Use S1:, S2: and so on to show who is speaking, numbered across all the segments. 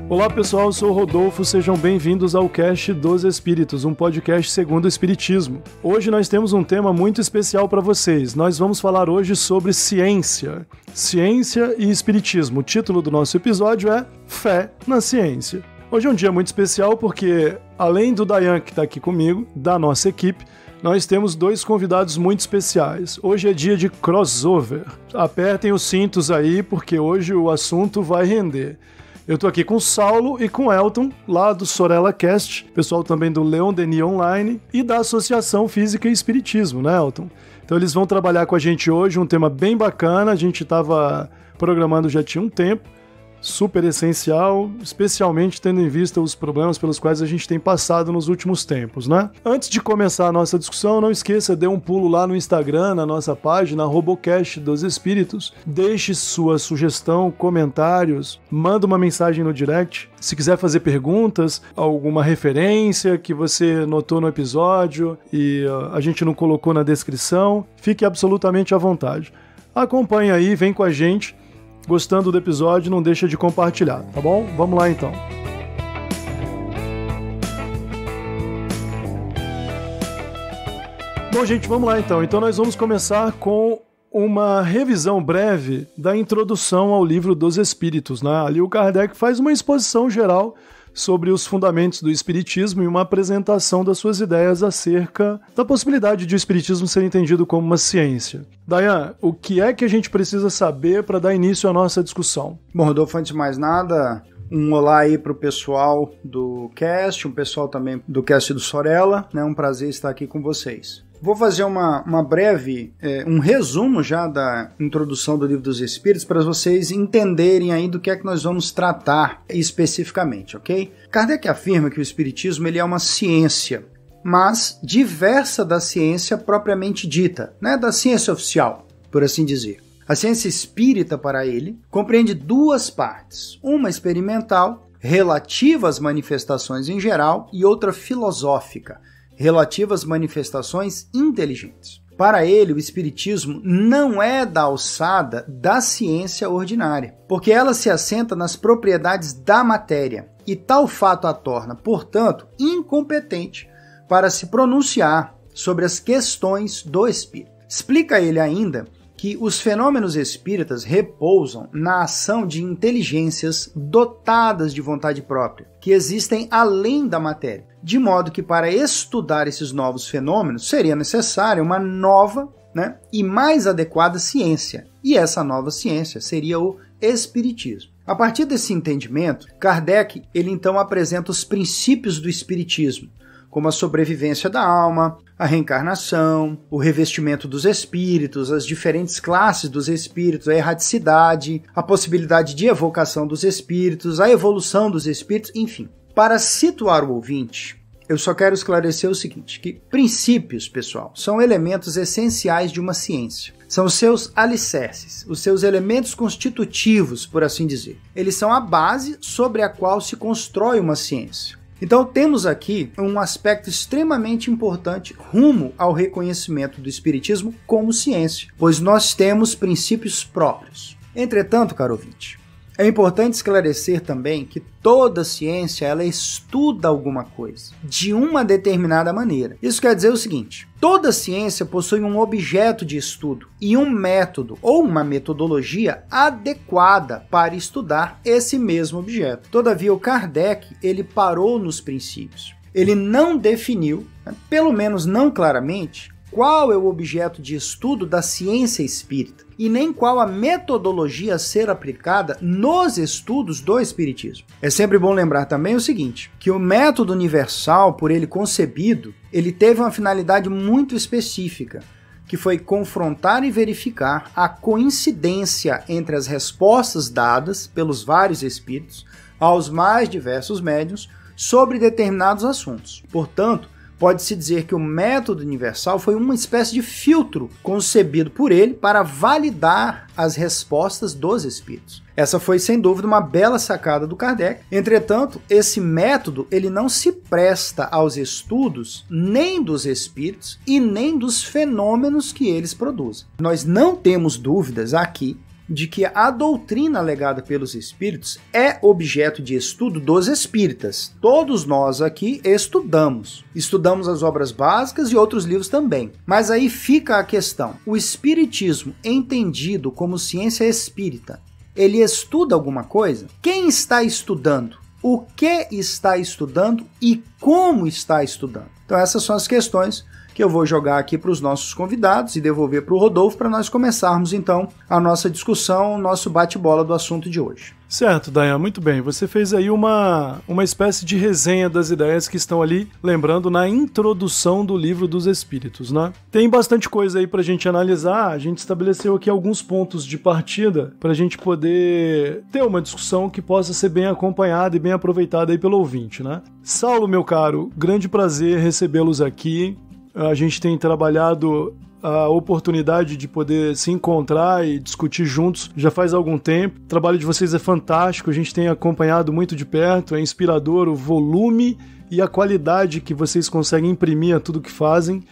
S1: Olá pessoal, eu sou o Rodolfo, sejam bem-vindos ao Cast dos Espíritos, um podcast segundo o Espiritismo. Hoje nós temos um tema muito especial para vocês. Nós vamos falar hoje sobre ciência. Ciência e Espiritismo. O título do nosso episódio é Fé na Ciência. Hoje é um dia muito especial porque, além do Dayan que está aqui comigo, da nossa equipe, nós temos dois convidados muito especiais. Hoje é dia de crossover. Apertem os cintos aí porque hoje o assunto vai render. Eu tô aqui com o Saulo e com o Elton, lá do Sorella Cast, pessoal também do Leon Denis Online e da Associação Física e Espiritismo, né, Elton? Então eles vão trabalhar com a gente hoje, um tema bem bacana, a gente estava programando já tinha um tempo, super essencial, especialmente tendo em vista os problemas pelos quais a gente tem passado nos últimos tempos, né? Antes de começar a nossa discussão, não esqueça, dê um pulo lá no Instagram, na nossa página, Robocast dos Espíritos, deixe sua sugestão, comentários, manda uma mensagem no direct. Se quiser fazer perguntas, alguma referência que você notou no episódio e a gente não colocou na descrição, fique absolutamente à vontade. Acompanhe aí, vem com a gente. Gostando do episódio, não deixa de compartilhar, tá bom? Vamos lá então. Bom, gente, vamos lá então. Então nós vamos começar com uma revisão breve da introdução ao Livro dos Espíritos, né? Ali o Kardec faz uma exposição geral sobre os fundamentos do Espiritismo e uma apresentação das suas ideias acerca da possibilidade de o Espiritismo ser entendido como uma ciência. Dayan, o que é que a gente precisa saber para dar início à nossa discussão?
S2: Bom, Rodolfo, antes de mais nada, um olá aí para o pessoal do cast, um pessoal também do cast do Sorella, né? Um prazer estar aqui com vocês. Vou fazer uma breve, um resumo já da introdução do Livro dos Espíritos para vocês entenderem aí do que é que nós vamos tratar especificamente, ok? Kardec afirma que o Espiritismo ele é uma ciência, mas diversa da ciência propriamente dita, né? Da ciência oficial, por assim dizer. A ciência espírita, para ele, compreende duas partes, uma experimental, relativa às manifestações em geral, e outra filosófica, relativa às manifestações inteligentes. Para ele, o Espiritismo não é da alçada da ciência ordinária, porque ela se assenta nas propriedades da matéria, e tal fato a torna, portanto, incompetente para se pronunciar sobre as questões do espírito. Explica ele ainda que os fenômenos espíritas repousam na ação de inteligências dotadas de vontade própria, que existem além da matéria, de modo que para estudar esses novos fenômenos seria necessária uma nova, e mais adequada ciência, e essa nova ciência seria o Espiritismo. A partir desse entendimento, Kardec ele então apresenta os princípios do Espiritismo, como a sobrevivência da alma, a reencarnação, o revestimento dos espíritos, as diferentes classes dos espíritos, a erraticidade, a possibilidade de evocação dos espíritos, a evolução dos espíritos, enfim. Para situar o ouvinte, eu só quero esclarecer o seguinte, que princípios, pessoal, são elementos essenciais de uma ciência. São os seus alicerces, os seus elementos constitutivos, por assim dizer. Eles são a base sobre a qual se constrói uma ciência. Então temos aqui um aspecto extremamente importante rumo ao reconhecimento do Espiritismo como ciência, pois nós temos princípios próprios. Entretanto, caro ouvinte, é importante esclarecer também que toda ciência ela estuda alguma coisa, de uma determinada maneira. Isso quer dizer o seguinte, toda ciência possui um objeto de estudo e um método ou uma metodologia adequada para estudar esse mesmo objeto. Todavia, o Kardec ele parou nos princípios. Ele não definiu, pelo menos não claramente, qual é o objeto de estudo da ciência espírita e nem qual a metodologia a ser aplicada nos estudos do espiritismo. É sempre bom lembrar também o seguinte, que o método universal, por ele concebido, ele teve uma finalidade muito específica, que foi confrontar e verificar a coincidência entre as respostas dadas pelos vários espíritos aos mais diversos médiuns sobre determinados assuntos. Portanto, pode-se dizer que o método universal foi uma espécie de filtro concebido por ele para validar as respostas dos espíritos. Essa foi, sem dúvida, uma bela sacada do Kardec. Entretanto, esse método ele não se presta aos estudos nem dos espíritos e nem dos fenômenos que eles produzem. Nós não temos dúvidas aqui de que a doutrina legada pelos espíritos é objeto de estudo dos espíritas. Todos nós aqui estudamos as obras básicas e outros livros também. Mas aí fica a questão: o espiritismo, entendido como ciência espírita, ele estuda alguma coisa? Quem está estudando? O que está estudando e como está estudando? Então essas são as questões que eu vou jogar aqui para os nossos convidados e devolver para o Rodolfo para nós começarmos então a nossa discussão, o nosso bate-bola do assunto de hoje.
S1: Certo, Dayan, muito bem. Você fez aí uma espécie de resenha das ideias que estão ali, lembrando, na introdução do Livro dos Espíritos, né? Tem bastante coisa aí pra gente analisar. A gente estabeleceu aqui alguns pontos de partida pra gente poder ter uma discussão que possa ser bem acompanhada e bem aproveitada aí pelo ouvinte, né? Saulo, meu caro, grande prazer recebê-los aqui. A gente tem trabalhado a oportunidade de poder se encontrar e discutir juntos já faz algum tempo. O trabalho de vocês é fantástico, a gente tem acompanhado muito de perto, é inspirador o volume e a qualidade que vocês conseguem imprimir a tudo que fazem.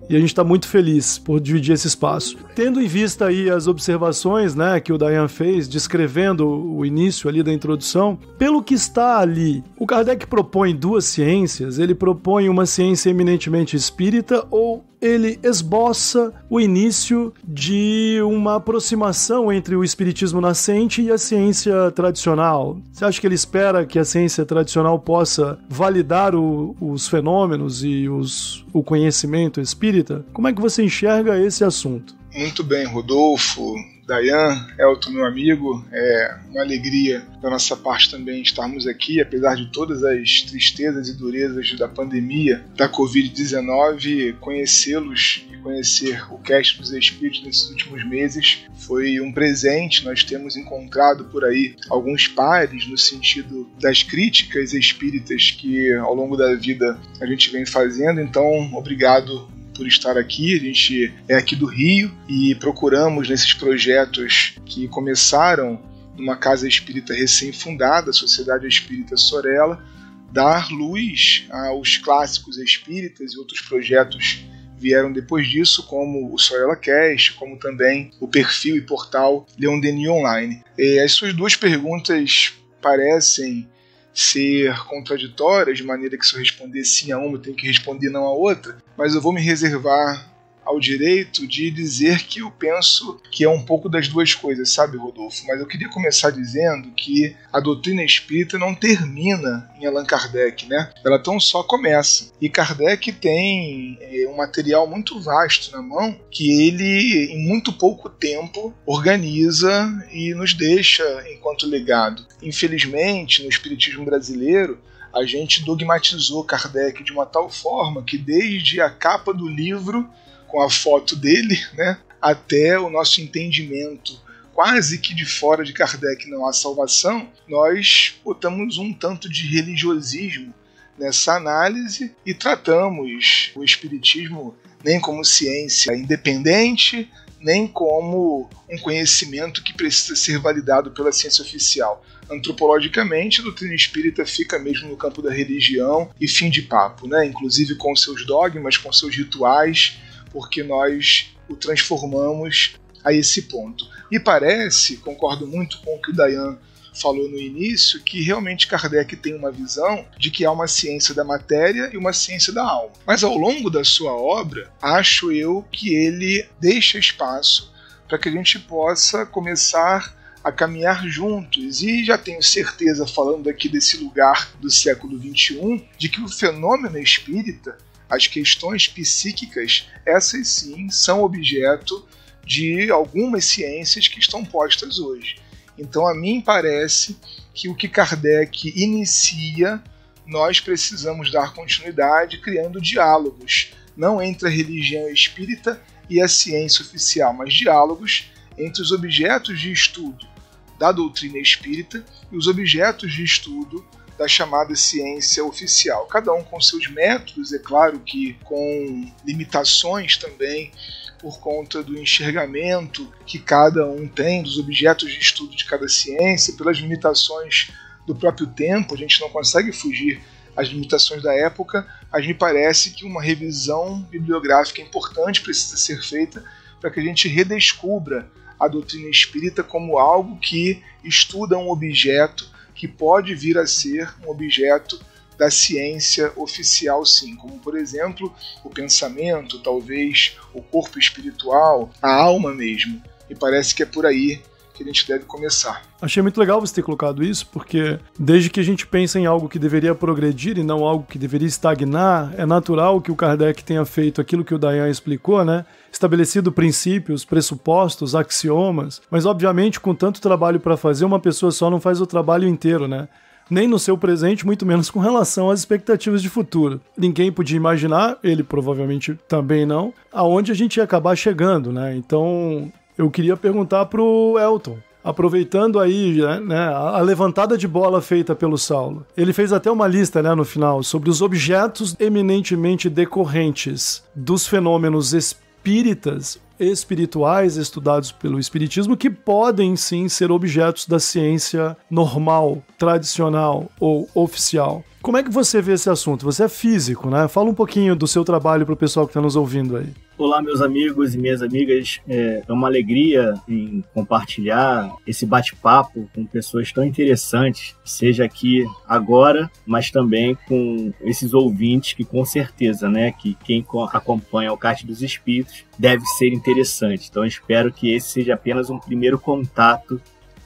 S1: E a gente está muito feliz por dividir esse espaço. Tendo em vista aí as observações, né, que o Dayan fez, descrevendo o início ali da introdução, pelo que está ali, o Kardec propõe duas ciências. Ele propõe uma ciência eminentemente espírita ou ele esboça o início de uma aproximação entre o espiritismo nascente e a ciência tradicional? Você acha que ele espera que a ciência tradicional possa validar os fenômenos e o conhecimento espírita? Como é que você enxerga esse assunto?
S3: Muito bem, Rodolfo, Dayan, Elton, meu amigo, é uma alegria da nossa parte também estarmos aqui, apesar de todas as tristezas e durezas da pandemia da Covid-19, conhecê-los e conhecer o Cast dos Espíritos nesses últimos meses foi um presente. Nós temos encontrado por aí alguns pares no sentido das críticas espíritas que ao longo da vida a gente vem fazendo, então obrigado por estar aqui. A gente é aqui do Rio e procuramos nesses projetos que começaram numa casa espírita recém-fundada, a Sociedade Espírita Sorella, dar luz aos clássicos espíritas, e outros projetos vieram depois disso, como o Sorella Cast, como também o perfil e portal Leon Denis Online. As suas duas perguntas parecem ser contraditórias, de maneira que se eu responder sim a uma, eu tenho que responder não a outra, mas eu vou me reservar ao direito de dizer que eu penso que é um pouco das duas coisas, sabe, Rodolfo? Mas eu queria começar dizendo que a doutrina espírita não termina em Allan Kardec, né? Ela tão só começa. E Kardec tem um material muito vasto na mão que ele, em muito pouco tempo, organiza e nos deixa enquanto legado. Infelizmente, no espiritismo brasileiro, a gente dogmatizou Kardec de uma tal forma que desde a capa do livro com a foto dele, né, até o nosso entendimento quase que de fora de Kardec não há salvação, nós botamos um tanto de religiosismo nessa análise e tratamos o espiritismo nem como ciência independente, nem como um conhecimento que precisa ser validado pela ciência oficial. Antropologicamente, a doutrina espírita fica mesmo no campo da religião e fim de papo, né? Inclusive com seus dogmas, com seus rituais, porque nós o transformamos a esse ponto. E parece, concordo muito com o que o Dayan falou no início, que realmente Kardec tem uma visão de que há uma ciência da matéria e uma ciência da alma. Mas ao longo da sua obra, acho eu que ele deixa espaço para que a gente possa começar a caminhar juntos, e já tenho certeza, falando aqui desse lugar do século XXI, de que o fenômeno espírita, as questões psíquicas, essas sim são objeto de algumas ciências que estão postas hoje. Então a mim parece que o que Kardec inicia, nós precisamos dar continuidade criando diálogos, não entre a religião espírita e a ciência oficial, mas diálogos entre os objetos de estudo da doutrina espírita e os objetos de estudo da chamada ciência oficial. Cada um com seus métodos, é claro que com limitações também, por conta do enxergamento que cada um tem dos objetos de estudo de cada ciência, pelas limitações do próprio tempo, a gente não consegue fugir às limitações da época, mas me parece que uma revisão bibliográfica importante precisa ser feita para que a gente redescubra a doutrina espírita como algo que estuda um objeto que pode vir a ser um objeto da ciência oficial, sim, como, por exemplo, o pensamento, talvez o corpo espiritual, a alma mesmo. E parece que é por aí que a gente deve começar.
S1: Achei muito legal você ter colocado isso, porque desde que a gente pensa em algo que deveria progredir e não algo que deveria estagnar, é natural que o Kardec tenha feito aquilo que o Dayan explicou, né? Estabelecido princípios, pressupostos, axiomas, mas obviamente com tanto trabalho para fazer, uma pessoa só não faz o trabalho inteiro, né? Nem no seu presente, muito menos com relação às expectativas de futuro. Ninguém podia imaginar, ele provavelmente também não, aonde a gente ia acabar chegando, né? Então, eu queria perguntar pro Elton, aproveitando aí, né, a levantada de bola feita pelo Saulo. Ele fez até uma lista, né, no final, sobre os objetos eminentemente decorrentes dos fenômenos espíritas, espirituais estudados pelo espiritismo, que podem sim ser objetos da ciência normal, tradicional ou oficial. Como é que você vê esse assunto? Você é físico, né? Fala um pouquinho do seu trabalho para o pessoal que está nos ouvindo aí.
S4: Olá, meus amigos e minhas amigas. É uma alegria em compartilhar esse bate-papo com pessoas tão interessantes, seja aqui agora, mas também com esses ouvintes que, com certeza, né, que quem acompanha o Cast dos Espíritos deve ser interessante. Então, espero que esse seja apenas um primeiro contato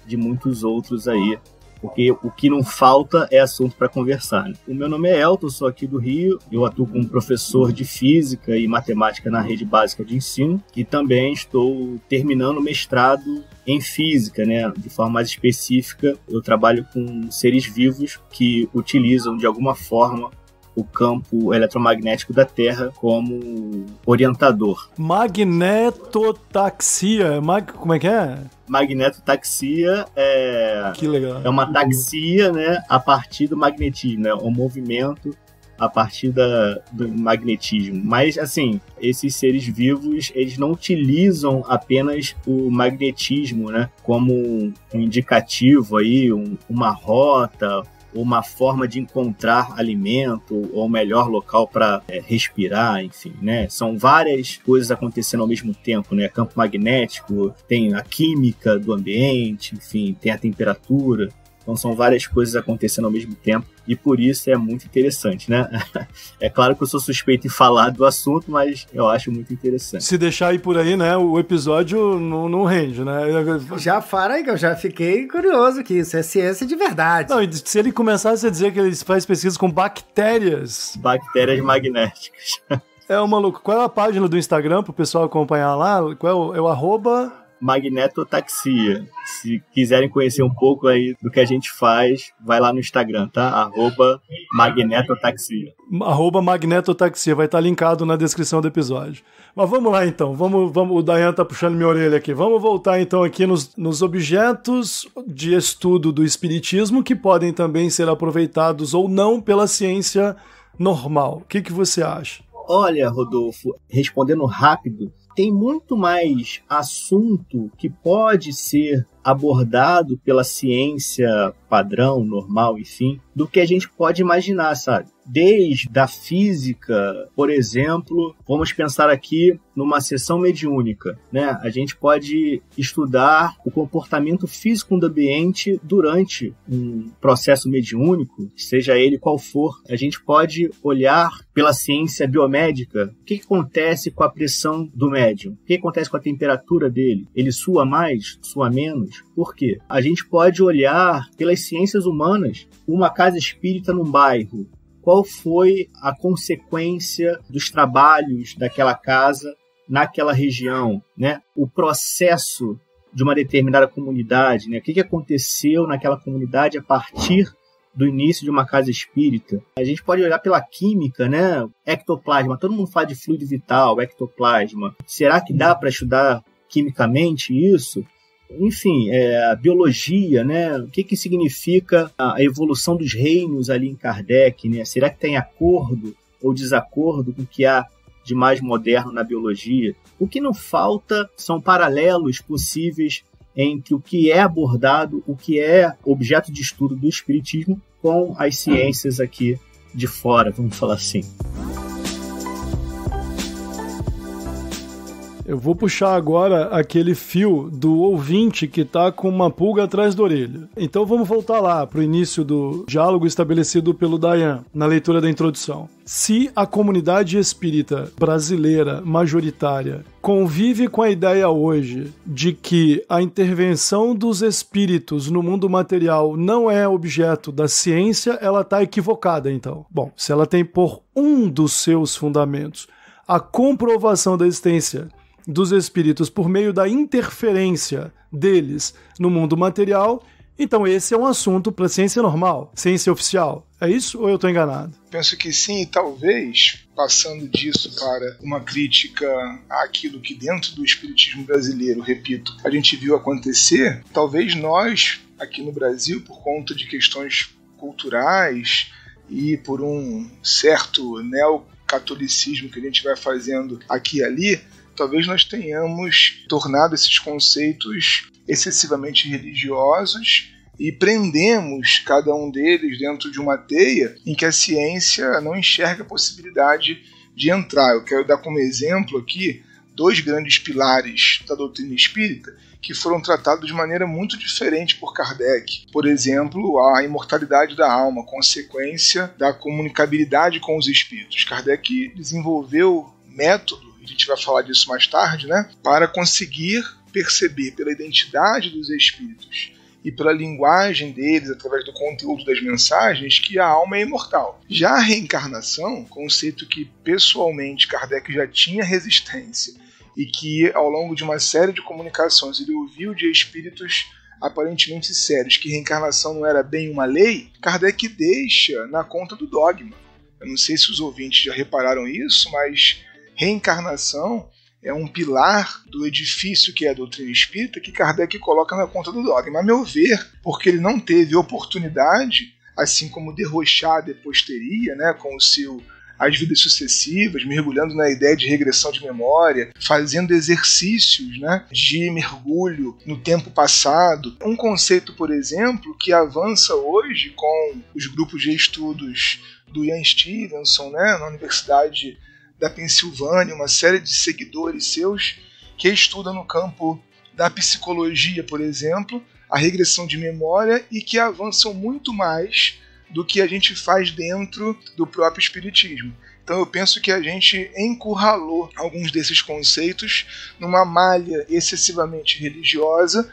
S4: de muitos outros aí, porque o que não falta é assunto para conversar. O meu nome é Elton, sou aqui do Rio, eu atuo como professor de Física e Matemática na Rede Básica de Ensino e também estou terminando o mestrado em Física, né? De forma mais específica, eu trabalho com seres vivos que utilizam de alguma forma o campo eletromagnético da Terra como orientador.
S1: Magnetotaxia, como é que é?
S4: Magnetotaxia
S1: que legal.
S4: É uma taxia, né, a partir do magnetismo, né, um movimento a partir do magnetismo. Mas, assim, esses seres vivos, eles não utilizam apenas o magnetismo, né, como um indicativo aí, uma rota, uma forma de encontrar alimento ou melhor local para respirar, enfim, né? São várias coisas acontecendo ao mesmo tempo, né? Campo magnético, tem a química do ambiente, enfim, tem a temperatura. Então são várias coisas acontecendo ao mesmo tempo e por isso é muito interessante, né? É claro que eu sou suspeito em falar do assunto, mas eu acho muito interessante.
S1: Se deixar ir por aí, né, o episódio não rende, né?
S2: Já fala aí que eu já fiquei curioso que isso é ciência de verdade.
S1: Não, e se ele começasse a dizer que ele faz pesquisa com bactérias...
S4: Bactérias magnéticas.
S1: É uma loucura. Qual é a página do Instagram pro pessoal acompanhar lá? Qual é o arroba...
S4: Magnetotaxia. Se quiserem conhecer um pouco aí do que a gente faz, vai lá no Instagram, tá? @magnetotaxia.
S1: @magnetotaxia, vai estar linkado na descrição do episódio. Mas vamos lá então, vamos, o Dayan tá puxando minha orelha aqui. Vamos voltar então aqui nos objetos de estudo do espiritismo que podem também ser aproveitados ou não pela ciência normal. O que você acha?
S4: Olha, Rodolfo, respondendo rápido, tem muito mais assunto que pode ser abordado pela ciência padrão, normal, enfim, do que a gente pode imaginar, sabe? Desde a física, por exemplo, vamos pensar aqui numa sessão mediúnica, né? A gente pode estudar o comportamento físico do ambiente durante um processo mediúnico, seja ele qual for. A gente pode olhar pela ciência biomédica o que acontece com a pressão do médium, o que acontece com a temperatura dele. Ele sua mais, sua menos? Por quê? A gente pode olhar pelas ciências humanas uma casa espírita num bairro. Qual foi a consequência dos trabalhos daquela casa naquela região, né? O processo de uma determinada comunidade, né? O que aconteceu naquela comunidade a partir do início de uma casa espírita. A gente pode olhar pela química, né? Ectoplasma, todo mundo fala de fluido vital, ectoplasma. Será que dá para estudar quimicamente isso? Enfim, a biologia, né? O que significa a evolução dos reinos ali em Kardec, né? Será que tem acordo ou desacordo com o que há de mais moderno na biologia? O que não falta são paralelos possíveis entre o que é abordado, o que é objeto de estudo do espiritismo com as ciências aqui de fora, vamos falar assim.
S1: Eu vou puxar agora aquele fio do ouvinte que tá com uma pulga atrás da orelha. Então vamos voltar lá pro início do diálogo estabelecido pelo Dayan, na leitura da introdução. Se a comunidade espírita brasileira majoritária convive com a ideia hoje de que a intervenção dos espíritos no mundo material não é objeto da ciência, ela está equivocada, então. Bom, se ela tem por um dos seus fundamentos a comprovação da existência dos espíritos por meio da interferência deles no mundo material, então esse é um assunto para ciência normal, ciência oficial. É isso ou eu estou enganado?
S3: Penso que sim, e talvez, passando disso para uma crítica àquilo que dentro do espiritismo brasileiro, repito, a gente viu acontecer, talvez nós, aqui no Brasil, por conta de questões culturais e por um certo neocatolicismo que a gente vai fazendo aqui e ali, talvez nós tenhamos tornado esses conceitos excessivamente religiosos e prendemos cada um deles dentro de uma teia em que a ciência não enxerga a possibilidade de entrar. Eu quero dar como exemplo aqui 2 grandes pilares da doutrina espírita que foram tratados de maneira muito diferente por Kardec. Por exemplo, a imortalidade da alma, consequência da comunicabilidade com os espíritos. Kardec desenvolveu método, a gente vai falar disso mais tarde, né, para conseguir perceber pela identidade dos espíritos e pela linguagem deles, através do conteúdo das mensagens, que a alma é imortal. Já a reencarnação, conceito que pessoalmente Kardec já tinha resistência e que ao longo de uma série de comunicações ele ouviu de espíritos aparentemente sérios que reencarnação não era bem uma lei, Kardec deixa na conta do dogma. Eu não sei se os ouvintes já repararam isso, mas reencarnação é um pilar do edifício que é a doutrina espírita que Kardec coloca na conta do dogma. A meu ver, porque ele não teve oportunidade, assim como Derrochard depois teria, né, com o seu As Vidas Sucessivas, mergulhando na ideia de regressão de memória, fazendo exercícios, né, de mergulho no tempo passado. Um conceito, por exemplo, que avança hoje com os grupos de estudos do Ian Stevenson, né, na Universidade da Pensilvânia, uma série de seguidores seus que estudam no campo da psicologia, por exemplo, a regressão de memória e que avançam muito mais do que a gente faz dentro do próprio espiritismo. Então eu penso que a gente encurralou alguns desses conceitos numa malha excessivamente religiosa.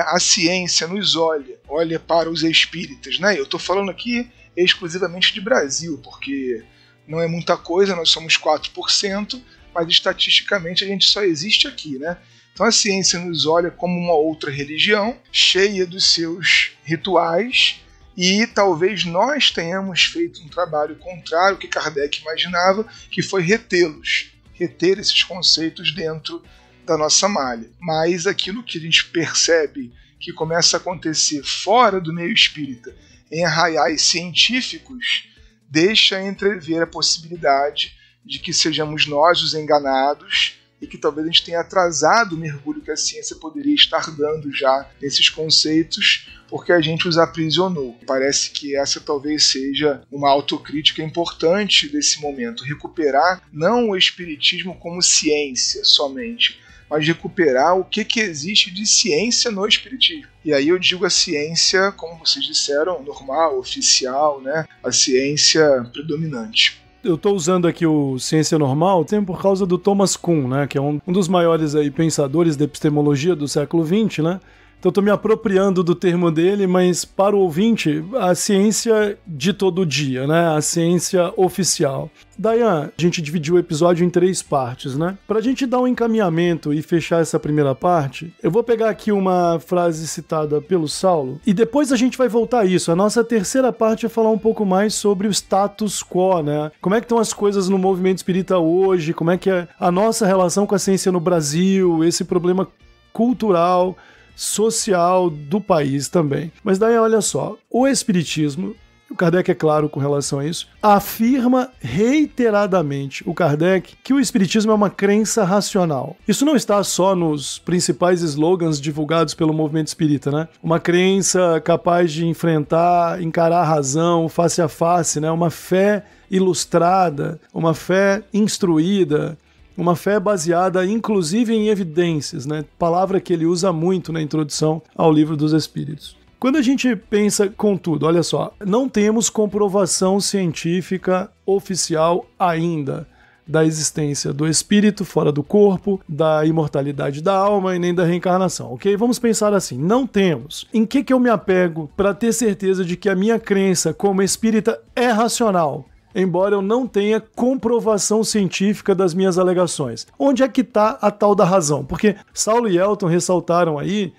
S3: A ciência nos olha para os espíritas, né? Eu estou falando aqui exclusivamente de Brasil, porque não é muita coisa, nós somos 4%, mas estatisticamente a gente só existe aqui, né? Então a ciência nos olha como uma outra religião, cheia dos seus rituais, e talvez nós tenhamos feito um trabalho contrário ao que Kardec imaginava, que foi reter esses conceitos dentro da nossa malha. Mas aquilo que a gente percebe que começa a acontecer fora do meio espírita, em arraiais científicos, deixa entrever a possibilidade de que sejamos nós os enganados e que talvez a gente tenha atrasado o mergulho que a ciência poderia estar dando já nesses conceitos, porque a gente os aprisionou. Parece que essa talvez seja uma autocrítica importante desse momento, recuperar não o espiritismo como ciência somente, mas recuperar o que existe de ciência no espiritismo. E aí eu digo a ciência, como vocês disseram, normal, oficial, né? A ciência predominante.
S1: Eu estou usando aqui o ciência normal por causa do Thomas Kuhn, né? Que é um dos maiores aí pensadores da epistemologia do século XX, né? Então eu estou me apropriando do termo dele, mas para o ouvinte, a ciência de todo dia, né? A ciência oficial. Dayan, a gente dividiu o episódio em 3 partes, né? Para a gente dar um encaminhamento e fechar essa primeira parte, eu vou pegar aqui uma frase citada pelo Saulo e depois a gente vai voltar a isso. A nossa terceira parte é falar um pouco mais sobre o status quo, né? Como é que estão as coisas no movimento espírita hoje, como é que é a nossa relação com a ciência no Brasil, esse problema cultural, social do país também. Mas daí, olha só, o espiritismo, o Kardec é claro com relação a isso, afirma reiteradamente, o Kardec, que o espiritismo é uma crença racional. Isso não está só nos principais slogans divulgados pelo movimento espírita, né? Uma crença capaz de encarar a razão face a face, né? Uma fé ilustrada, uma fé instruída, uma fé baseada inclusive em evidências, né? Palavra que ele usa muito na introdução ao Livro dos Espíritos. Quando a gente pensa, contudo, olha só, não temos comprovação científica oficial ainda da existência do espírito fora do corpo, da imortalidade da alma e nem da reencarnação, ok? Vamos pensar assim, não temos. Em que eu me apego para ter certeza de que a minha crença como espírita é racional, embora eu não tenha comprovação científica das minhas alegações? Onde é que está a tal da razão? Porque Saulo e Elton ressaltaram aí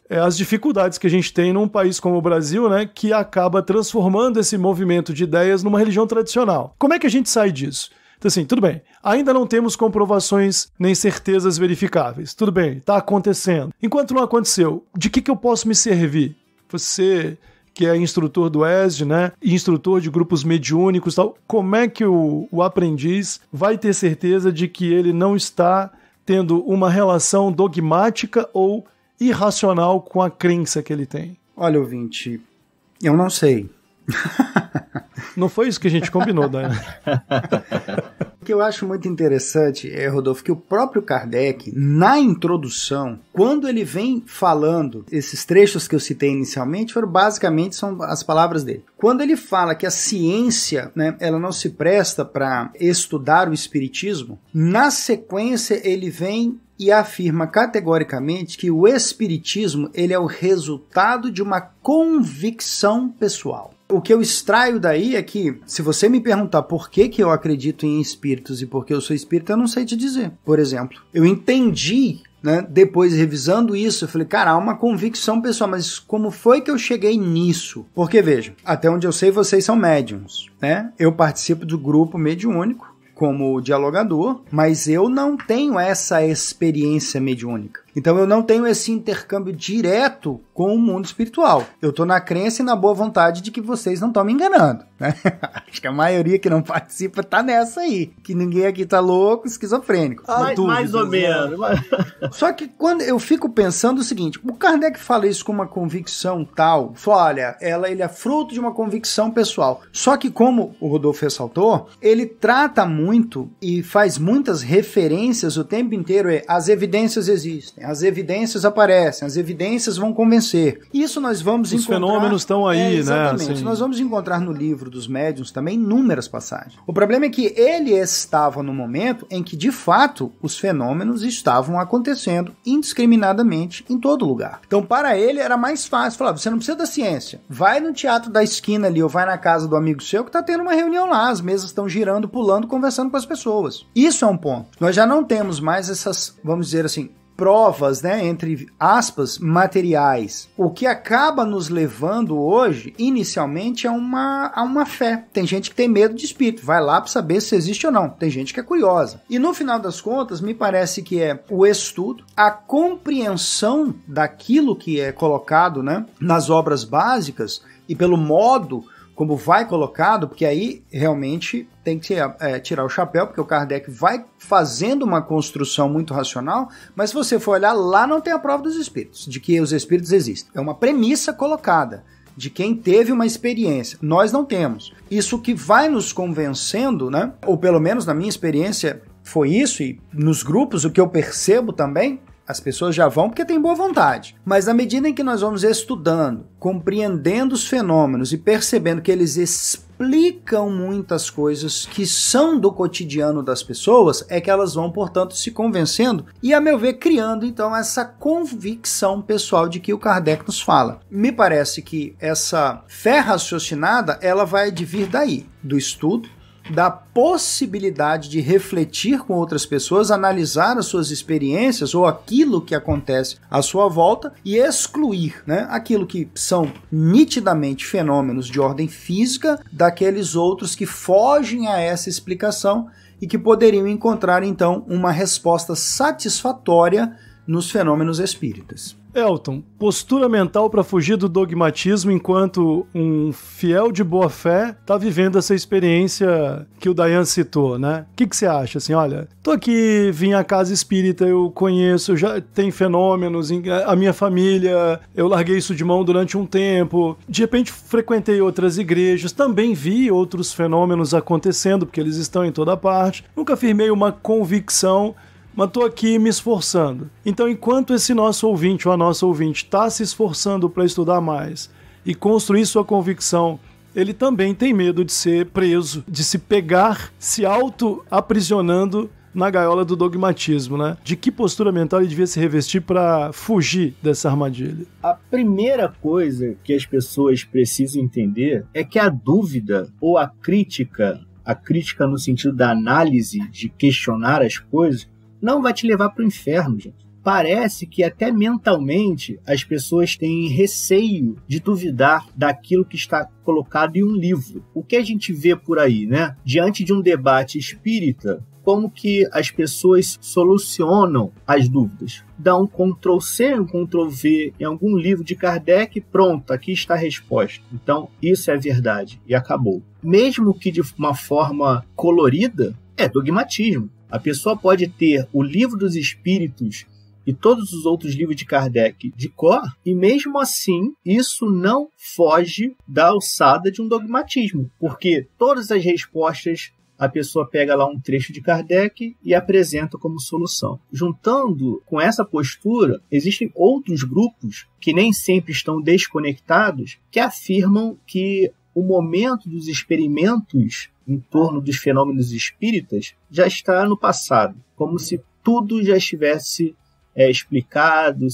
S1: as dificuldades que a gente tem num país como o Brasil, né, que acaba transformando esse movimento de ideias numa religião tradicional. Como é que a gente sai disso? Então assim, tudo bem, ainda não temos comprovações nem certezas verificáveis. Tudo bem, está acontecendo. Enquanto não aconteceu, de que eu posso me servir? Você que é instrutor do ESD, né, instrutor de grupos mediúnicos e tal, como é que o aprendiz vai ter certeza de que ele não está tendo uma relação dogmática ou irracional com a crença que ele tem?
S2: Olha, ouvinte, eu não sei.
S1: Não foi isso que a gente combinou, Dayan.
S2: O que eu acho muito interessante, Rodolfo, que o próprio Kardec, na introdução, quando ele vem falando, esses trechos que eu citei inicialmente, basicamente são as palavras dele. Quando ele fala que a ciência, né, ela não se presta para estudar o espiritismo, na sequência ele vem e afirma categoricamente que o espiritismo ele é o resultado de uma convicção pessoal. O que eu extraio daí é que, se você me perguntar por que eu acredito em espíritos e por que eu sou espírita, eu não sei te dizer. Por exemplo, eu entendi, né, depois revisando isso, eu falei, cara, há uma convicção pessoal, mas como foi que eu cheguei nisso? Porque, veja, até onde eu sei, vocês são médiums, né? Eu participo do grupo mediúnico como dialogador, mas eu não tenho essa experiência mediúnica. Então eu não tenho esse intercâmbio direto com o mundo espiritual. Eu estou na crença e na boa vontade de que vocês não estão me enganando, né? Acho que a maioria que não participa está nessa aí. Que ninguém aqui está louco, esquizofrênico.
S4: Mais ou menos.
S2: Só que quando eu fico pensando o seguinte, o Kardec fala isso com uma convicção tal, fala, olha, ele é fruto de uma convicção pessoal. Só que como o Rodolfo ressaltou, ele trata muito e faz muitas referências o tempo inteiro, as evidências existem. As evidências aparecem, as evidências vão convencer. Isso nós vamos encontrar...
S1: Os fenômenos estão aí,
S2: exatamente,
S1: né? Assim.
S2: Nós vamos encontrar no livro dos médiuns também inúmeras passagens. O problema é que ele estava no momento em que, de fato, os fenômenos estavam acontecendo indiscriminadamente em todo lugar. Então, para ele, era mais fácil. Falar, você não precisa da ciência. Vai no teatro da esquina ali, ou vai na casa do amigo seu que está tendo uma reunião lá. As mesas estão girando, pulando, conversando com as pessoas. Isso é um ponto. Nós já não temos mais essas, vamos dizer assim, provas, né, entre aspas, materiais. O que acaba nos levando hoje, inicialmente, a uma fé. Tem gente que tem medo de espírito, vai lá para saber se existe ou não. Tem gente que é curiosa. E no final das contas, me parece que é o estudo, a compreensão daquilo que é colocado, né, nas obras básicas e pelo modo como vai colocado, porque aí realmente tem que tirar o chapéu, porque o Kardec vai fazendo uma construção muito racional, mas se você for olhar, lá não tem a prova dos espíritos, de que os espíritos existem. É uma premissa colocada de quem teve uma experiência. Nós não temos. Isso que vai nos convencendo, né? Ou pelo menos na minha experiência foi isso, e nos grupos o que eu percebo também, as pessoas já vão porque tem boa vontade. Mas na medida em que nós vamos estudando, compreendendo os fenômenos e percebendo que eles explicam muitas coisas que são do cotidiano das pessoas, é que elas vão, portanto, se convencendo e, a meu ver, criando, então, essa convicção pessoal de que o Kardec nos fala. Me parece que essa fé raciocinada, ela vai advir daí, do estudo, da possibilidade de refletir com outras pessoas, analisar as suas experiências ou aquilo que acontece à sua volta e excluir, né, aquilo que são nitidamente fenômenos de ordem física daqueles outros que fogem a essa explicação e que poderiam encontrar, então, uma resposta satisfatória nos fenômenos espíritas.
S1: Elton, postura mental para fugir do dogmatismo enquanto um fiel de boa fé tá vivendo essa experiência que o Dayan citou, né? O que você acha? Assim, olha, tô aqui, vim à casa espírita, eu conheço, já tem fenômenos, a minha família, eu larguei isso de mão durante um tempo, de repente frequentei outras igrejas, também vi outros fenômenos acontecendo, porque eles estão em toda parte, nunca firmei uma convicção, mas estou aqui me esforçando. Então, enquanto esse nosso ouvinte ou a nossa ouvinte está se esforçando para estudar mais e construir sua convicção, ele também tem medo de ser preso, de se pegar, se auto-aprisionando na gaiola do dogmatismo, né? De que postura mental ele devia se revestir para fugir dessa armadilha?
S4: A primeira coisa que as pessoas precisam entender é que a dúvida ou a crítica no sentido da análise, de questionar as coisas, não vai te levar para o inferno, gente. Parece que até mentalmente as pessoas têm receio de duvidar daquilo que está colocado em um livro. O que a gente vê por aí, né? Diante de um debate espírita, como que as pessoas solucionam as dúvidas? Dá um Ctrl+C, um Ctrl+V em algum livro de Kardec, pronto, aqui está a resposta. Então, isso é verdade e acabou. Mesmo que de uma forma colorida, é dogmatismo. A pessoa pode ter o Livro dos Espíritos e todos os outros livros de Kardec de cor, e mesmo assim, isso não foge da alçada de um dogmatismo, porque todas as respostas a pessoa pega lá um trecho de Kardec e apresenta como solução. Juntando com essa postura, existem outros grupos que nem sempre estão desconectados, que afirmam que o momento dos experimentos em torno dos fenômenos espíritas já está no passado, como se tudo já estivesse explicado,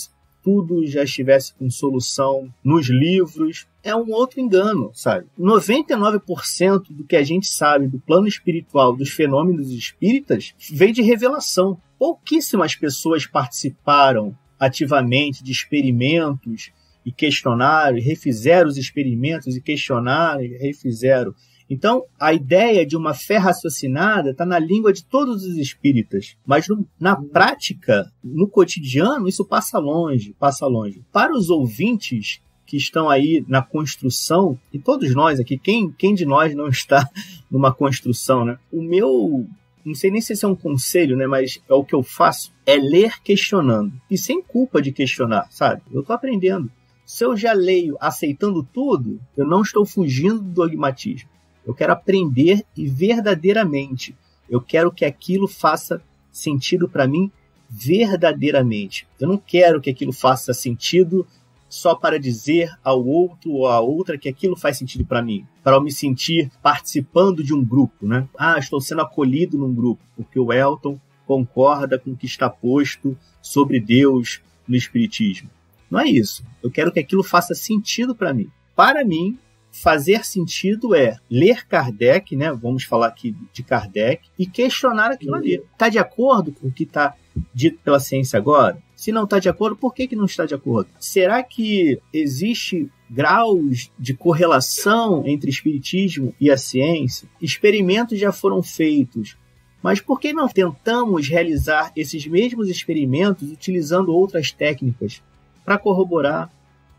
S4: tudo já estivesse com solução nos livros. É um outro engano, sabe? 99% do que a gente sabe do plano espiritual dos fenômenos espíritas veio de revelação. Pouquíssimas pessoas participaram ativamente de experimentos e questionaram, e refizeram os experimentos e questionaram e refizeram. Então, a ideia de uma fé raciocinada está na língua de todos os espíritas, mas na prática, no cotidiano, isso passa longe, passa longe. Para os ouvintes que estão aí na construção, e todos nós aqui, quem de nós não está numa construção, né? O meu, não sei nem se esse é um conselho, né? Mas é o que eu faço, é ler questionando, e sem culpa de questionar, sabe? Eu estou aprendendo. Se eu já leio aceitando tudo, eu não estou fugindo do dogmatismo. Eu quero aprender e verdadeiramente. Eu quero que aquilo faça sentido para mim verdadeiramente. Eu não quero que aquilo faça sentido só para dizer ao outro ou à outra que aquilo faz sentido para mim, para eu me sentir participando de um grupo, né? Estou sendo acolhido num grupo, porque o Elton concorda com o que está posto sobre Deus no Espiritismo. Não é isso. Eu quero que aquilo faça sentido para mim. Para mim, fazer sentido é ler Kardec, né? Vamos falar aqui de Kardec, e questionar aquilo ali. Está de acordo com o que está dito pela ciência agora? Se não está de acordo, por que não está de acordo? Será que existe graus de correlação entre espiritismo e a ciência? Experimentos já foram feitos, mas por que não tentamos realizar esses mesmos experimentos utilizando outras técnicas para corroborar,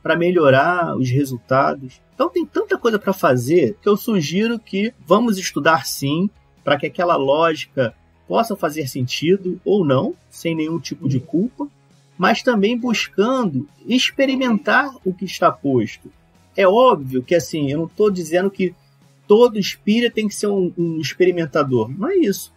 S4: para melhorar os resultados? Então tem tanta coisa para fazer que eu sugiro que vamos estudar sim, para que aquela lógica possa fazer sentido ou não, sem nenhum tipo de culpa, mas também buscando experimentar o que está posto. É óbvio que assim, eu não estou dizendo que todo espírita tem que ser um experimentador, não é isso.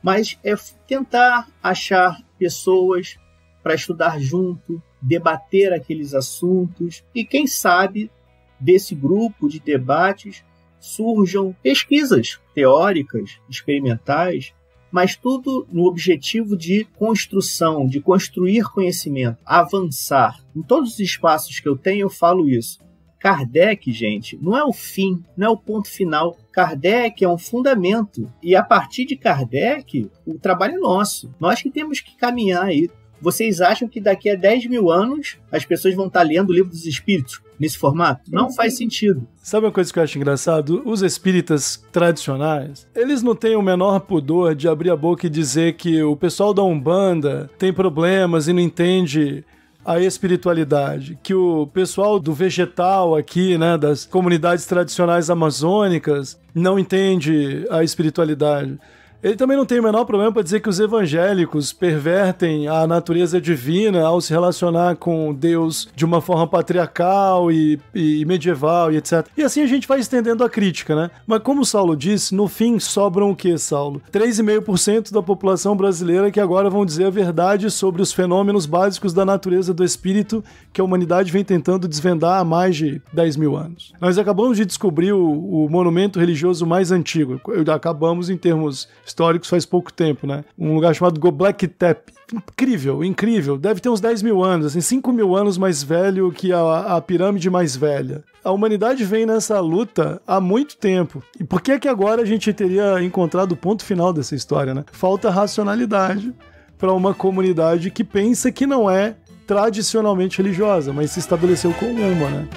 S4: Mas é tentar achar pessoas para estudar junto, debater aqueles assuntos, e quem sabe desse grupo de debates surjam pesquisas teóricas, experimentais, mas tudo no objetivo de construção, de construir conhecimento, avançar. Em todos os espaços que eu tenho, eu falo isso. Kardec, gente, não é o fim, não é o ponto final. Kardec é um fundamento. E a partir de Kardec, o trabalho é nosso. Nós que temos que caminhar aí. Vocês acham que daqui a 10 mil anos as pessoas vão estar lendo o Livro dos Espíritos nesse formato? Não faz sentido.
S1: Sabe uma coisa que eu acho engraçado? Os espíritas tradicionais, eles não têm o menor pudor de abrir a boca e dizer que o pessoal da Umbanda tem problemas e não entende a espiritualidade, que o pessoal do vegetal aqui, né, das comunidades tradicionais amazônicas, não entende a espiritualidade. Ele também não tem o menor problema para dizer que os evangélicos pervertem a natureza divina ao se relacionar com Deus de uma forma patriarcal e medieval e etc. E assim a gente vai estendendo a crítica, né? Mas como o Saulo disse, no fim sobram o quê, Saulo? 3,5% da população brasileira que agora vão dizer a verdade sobre os fenômenos básicos da natureza do espírito que a humanidade vem tentando desvendar há mais de 10 mil anos. Nós acabamos de descobrir o monumento religioso mais antigo. Acabamos em termos históricos faz pouco tempo, né? Um lugar chamado Göbekli Tepe. Incrível, incrível. Deve ter uns 10 mil anos, assim, 5 mil anos mais velho que a pirâmide mais velha. A humanidade vem nessa luta há muito tempo. E por que que agora a gente teria encontrado o ponto final dessa história, né? Falta racionalidade para uma comunidade que pensa que não é tradicionalmente religiosa, mas se estabeleceu como uma, né?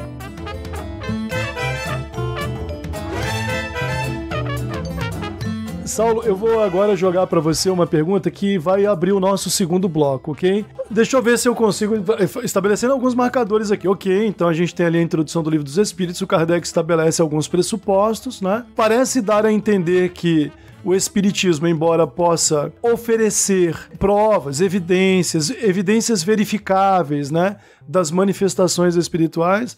S1: Saulo, eu vou agora jogar para você uma pergunta que vai abrir o nosso segundo bloco, ok? Deixa eu ver se eu consigo estabelecendo alguns marcadores aqui. Ok, então a gente tem ali a introdução do Livro dos Espíritos, o Kardec estabelece alguns pressupostos, né? Parece dar a entender que o Espiritismo, embora possa oferecer provas, evidências verificáveis, né, das manifestações espirituais,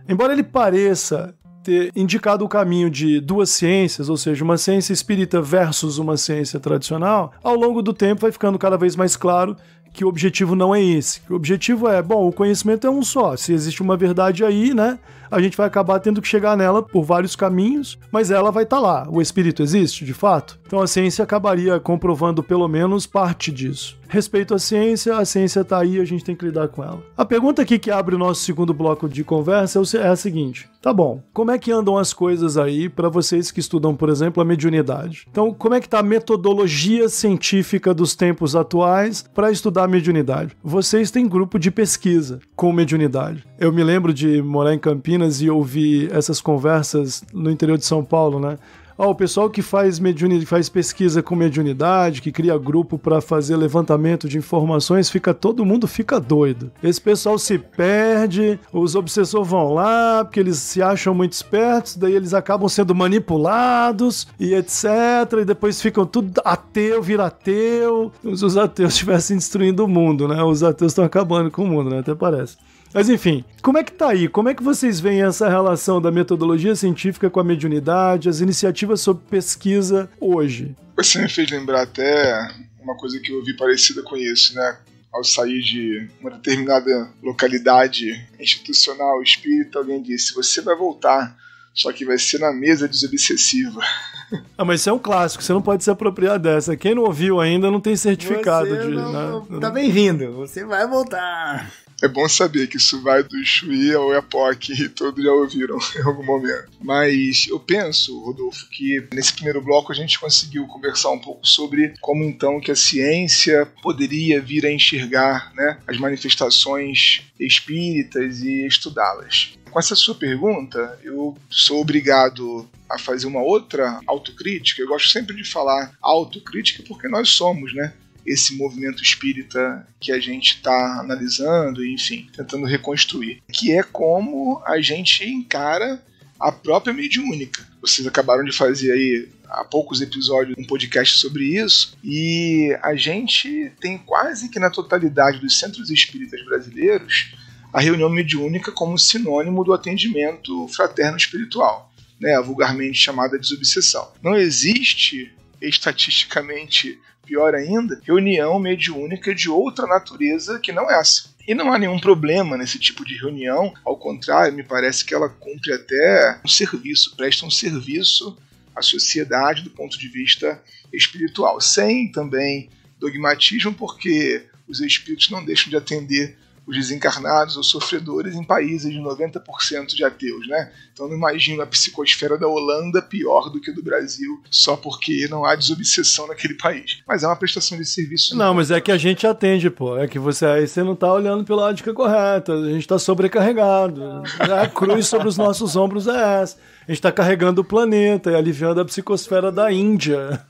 S1: embora ele pareça ter indicado o caminho de duas ciências, ou seja, uma ciência espírita versus uma ciência tradicional, ao longo do tempo vai ficando cada vez mais claro que o objetivo não é esse. O objetivo é, bom, o conhecimento é um só. Se existe uma verdade aí, né, a gente vai acabar tendo que chegar nela por vários caminhos, mas ela vai estar lá. O espírito existe, de fato? Então a ciência acabaria comprovando pelo menos parte disso. Respeito à ciência está aí, a gente tem que lidar com ela. A pergunta aqui que abre o nosso segundo bloco de conversa é a seguinte. Tá bom, como é que andam as coisas aí para vocês que estudam, por exemplo, a mediunidade? Então, como é que está a metodologia científica dos tempos atuais para estudar a mediunidade? Vocês têm grupo de pesquisa com mediunidade. Eu me lembro de morar em Campinas e ouvir essas conversas no interior de São Paulo, né? O pessoal que faz pesquisa com mediunidade, que cria grupo para fazer levantamento de informações, todo mundo fica doido. Esse pessoal se perde, os obsessores vão lá, porque eles se acham muito espertos, daí eles acabam sendo manipulados e etc. E depois ficam tudo ateu, vira ateu. Os ateus estivessem destruindo o mundo, né? Os ateus estão acabando com o mundo, né? Até parece. Mas enfim, como é que tá aí? Como é que vocês veem essa relação da metodologia científica com a mediunidade, as iniciativas sobre pesquisa hoje?
S3: Você me fez lembrar até uma coisa que eu ouvi parecida com isso, né? Ao sair de uma determinada localidade institucional espírita, alguém disse, você vai voltar, só que vai ser na mesa desobsessiva.
S1: Mas isso é um clássico, você não pode se apropriar dessa. Quem não ouviu ainda não tem certificado.
S2: Tá bem-vindo, você vai voltar.
S3: É bom saber que isso vai do Chuí ao Epoque e todos já ouviram em algum momento. Mas eu penso, Rodolfo, que nesse primeiro bloco a gente conseguiu conversar um pouco sobre como então que a ciência poderia vir a enxergar, né, as manifestações espíritas e estudá-las. Com essa sua pergunta, eu sou obrigado a fazer uma outra autocrítica. Eu gosto sempre de falar autocrítica porque nós somos, né, esse movimento espírita que a gente está analisando e, enfim, tentando reconstruir, que é como a gente encara a própria mediúnica. Vocês acabaram de fazer aí há poucos episódios um podcast sobre isso, e a gente tem quase que na totalidade dos centros espíritas brasileiros a reunião mediúnica como sinônimo do atendimento fraterno espiritual, né, vulgarmente chamada desobsessão. Não existe, estatisticamente, pior ainda, reunião mediúnica de outra natureza que não essa. E não há nenhum problema nesse tipo de reunião, ao contrário, me parece que ela cumpre até um serviço, presta um serviço à sociedade do ponto de vista espiritual, sem também dogmatismo, porque os espíritos não deixam de atender os desencarnados ou sofredores em países de 90% de ateus, né? Então Então não imagino a psicosfera da Holanda pior do que a do Brasil, só porque não há desobsessão naquele país. Mas é uma prestação de serviço.
S1: Não, mas é que a gente atende, pô. É que aí você não tá olhando pela ótica correta. A gente tá sobrecarregado. A cruz sobre os nossos ombros é essa. A gente tá carregando o planeta e aliviando a psicosfera da Índia.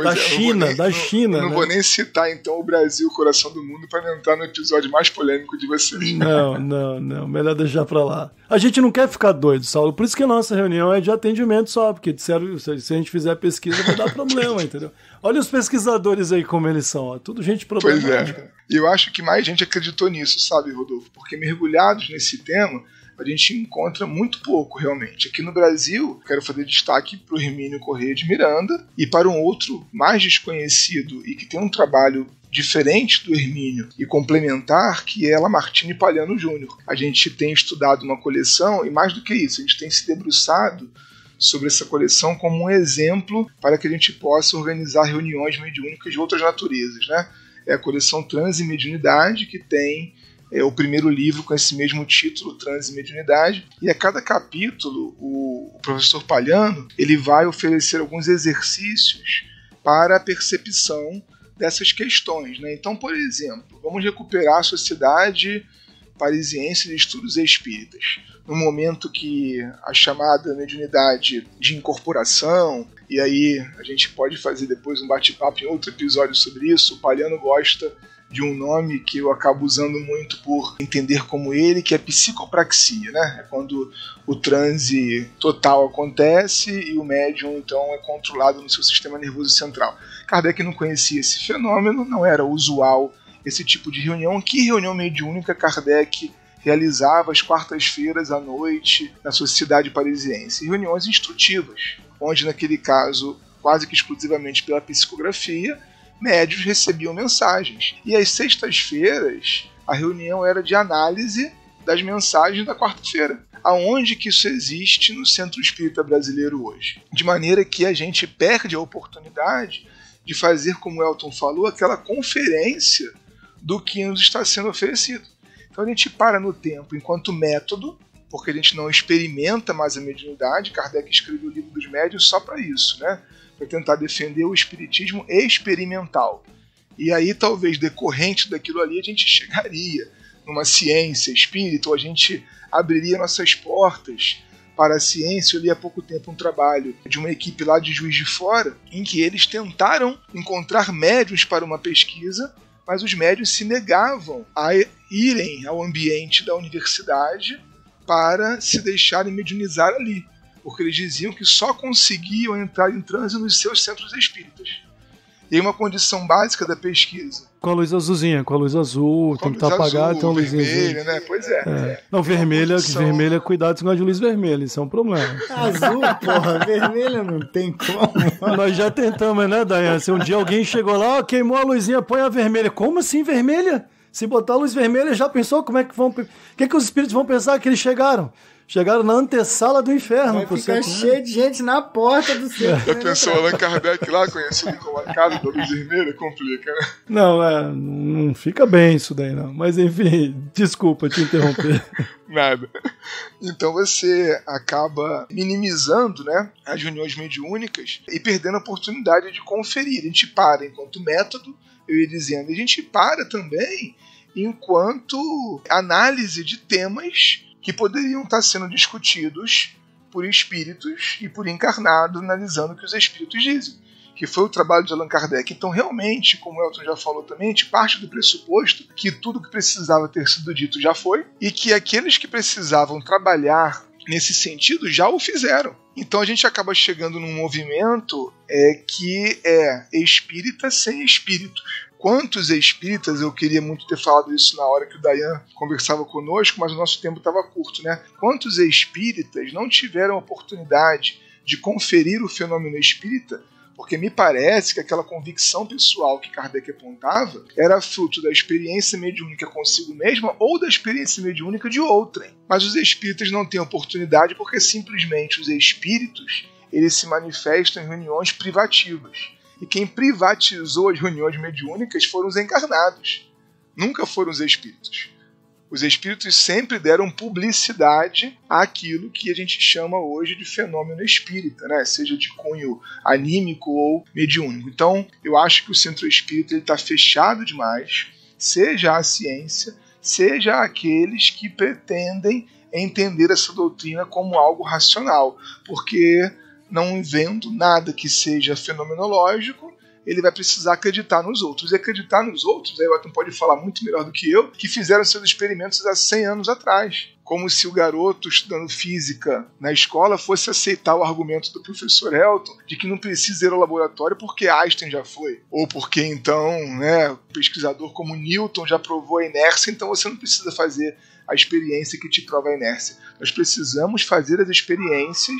S1: Da China.
S3: Não vou nem citar, então, o Brasil, o coração do mundo, para não entrar no episódio mais polêmico de vocês.
S1: Não. Melhor deixar pra lá. A gente não quer ficar doido, Saulo. Por isso que a nossa reunião é de atendimento só, porque disseram, se a gente fizer pesquisa vai dar problema, entendeu? Olha os pesquisadores aí como eles são, ó. Tudo gente problemática.
S3: Pois é. E eu acho que mais gente acreditou nisso, sabe, Rodolfo? Porque mergulhados nesse tema, a gente encontra muito pouco, realmente. Aqui no Brasil, quero fazer destaque para o Hermínio Corrêa de Miranda e para um outro mais desconhecido e que tem um trabalho diferente do Hermínio e complementar, que é Lamartine Palhano Júnior. A gente tem estudado uma coleção e, mais do que isso, a gente tem se debruçado sobre essa coleção como um exemplo para que a gente possa organizar reuniões mediúnicas de outras naturezas, né? É a coleção Transe e Mediunidade, que tem o primeiro livro com esse mesmo título, Transe e Mediunidade, e a cada capítulo o professor Palhano ele vai oferecer alguns exercícios para a percepção dessas questões, né? Então, por exemplo, vamos recuperar a Sociedade Parisiense de Estudos Espíritas, no momento que a chamada mediunidade de incorporação, e aí a gente pode fazer depois um bate-papo em outro episódio sobre isso, o Palhano gosta de um nome que eu acabo usando muito por entender como ele, que é psicopraxia, né? É quando o transe total acontece e o médium, então, é controlado no seu sistema nervoso central. Kardec não conhecia esse fenômeno, não era usual esse tipo de reunião. Que reunião mediúnica Kardec realizava às quartas-feiras à noite na Sociedade Parisiense? Reuniões instrutivas, onde, naquele caso, quase que exclusivamente pela psicografia, médios recebiam mensagens. E às sextas-feiras, a reunião era de análise das mensagens da quarta-feira. Aonde que isso existe no Centro Espírita Brasileiro hoje? De maneira que a gente perde a oportunidade de fazer, como o Elton falou, aquela conferência do que nos está sendo oferecido. Então a gente para no tempo enquanto método, porque a gente não experimenta mais a mediunidade. Kardec escreveu o Livro dos Médiuns só para isso, né? Para tentar defender o espiritismo experimental. E aí, talvez, decorrente daquilo ali, a gente chegaria numa ciência espírita, ou a gente abriria nossas portas para a ciência. Eu li há pouco tempo um trabalho de uma equipe lá de Juiz de Fora, em que eles tentaram encontrar médiuns para uma pesquisa, mas os médiuns se negavam a irem ao ambiente da universidade para se deixarem mediunizar ali, porque eles diziam que só conseguiam entrar em transe nos seus centros espíritas. E aí uma condição básica da pesquisa.
S1: Com a luz azulzinha, com a luz azul, tem que estar apagado, tem uma luzinha
S3: vermelha, né? Pois é.
S1: Não, vermelha, cuidado com a de luz vermelha, isso é um problema.
S2: Azul, porra, vermelha não tem como.
S1: Nós já tentamos, né, Dayane? Se um dia alguém chegou lá, queimou a luzinha, põe a vermelha. Como assim vermelha? Se botar a luz vermelha, já pensou como é que vão... O que os espíritos vão pensar que eles chegaram? Chegaram na antessala do inferno.
S2: Vai ficar cheio de gente na porta do centro.
S3: Já pensou Allan Kardec lá, conhecido como a casa da luz vermelha? Complica, né?
S1: Não fica bem isso daí, não. Mas enfim, desculpa te interromper.
S3: Nada. Então você acaba minimizando, né, as reuniões mediúnicas e perdendo a oportunidade de conferir. A gente para enquanto método, eu ia dizendo, a gente para também enquanto análise de temas que poderiam estar sendo discutidos por espíritos e por encarnados, analisando o que os espíritos dizem, que foi o trabalho de Allan Kardec. Então, realmente, como o Elton já falou também, a gente parte do pressuposto que tudo que precisava ter sido dito já foi, e que aqueles que precisavam trabalhar nesse sentido já o fizeram. Então a gente acaba chegando num movimento que é espírita sem espíritos. Quantos espíritas, eu queria muito ter falado isso na hora que o Dayan conversava conosco, mas o nosso tempo estava curto, né? Quantos espíritas não tiveram a oportunidade de conferir o fenômeno espírita? Porque me parece que aquela convicção pessoal que Kardec apontava era fruto da experiência mediúnica consigo mesma ou da experiência mediúnica de outrem. Mas os espíritas não têm oportunidade porque simplesmente os espíritos eles se manifestam em reuniões privativas. E quem privatizou as reuniões mediúnicas foram os encarnados. Nunca foram os espíritos. Os espíritos sempre deram publicidade àquilo que a gente chama hoje de fenômeno espírita, né? Seja de cunho anímico ou mediúnico. Então, eu acho que o centro espírita está fechado demais, seja a ciência, seja aqueles que pretendem entender essa doutrina como algo racional, porque não vendo nada que seja fenomenológico, ele vai precisar acreditar nos outros. E acreditar nos outros, aí o Atom pode falar muito melhor do que eu, que fizeram seus experimentos há 100 anos atrás. Como se o garoto estudando física na escola fosse aceitar o argumento do professor Elton de que não precisa ir ao laboratório porque Einstein já foi. Ou porque então, né, pesquisador como Newton já provou a inércia, então você não precisa fazer a experiência que te prova a inércia. Nós precisamos fazer as experiências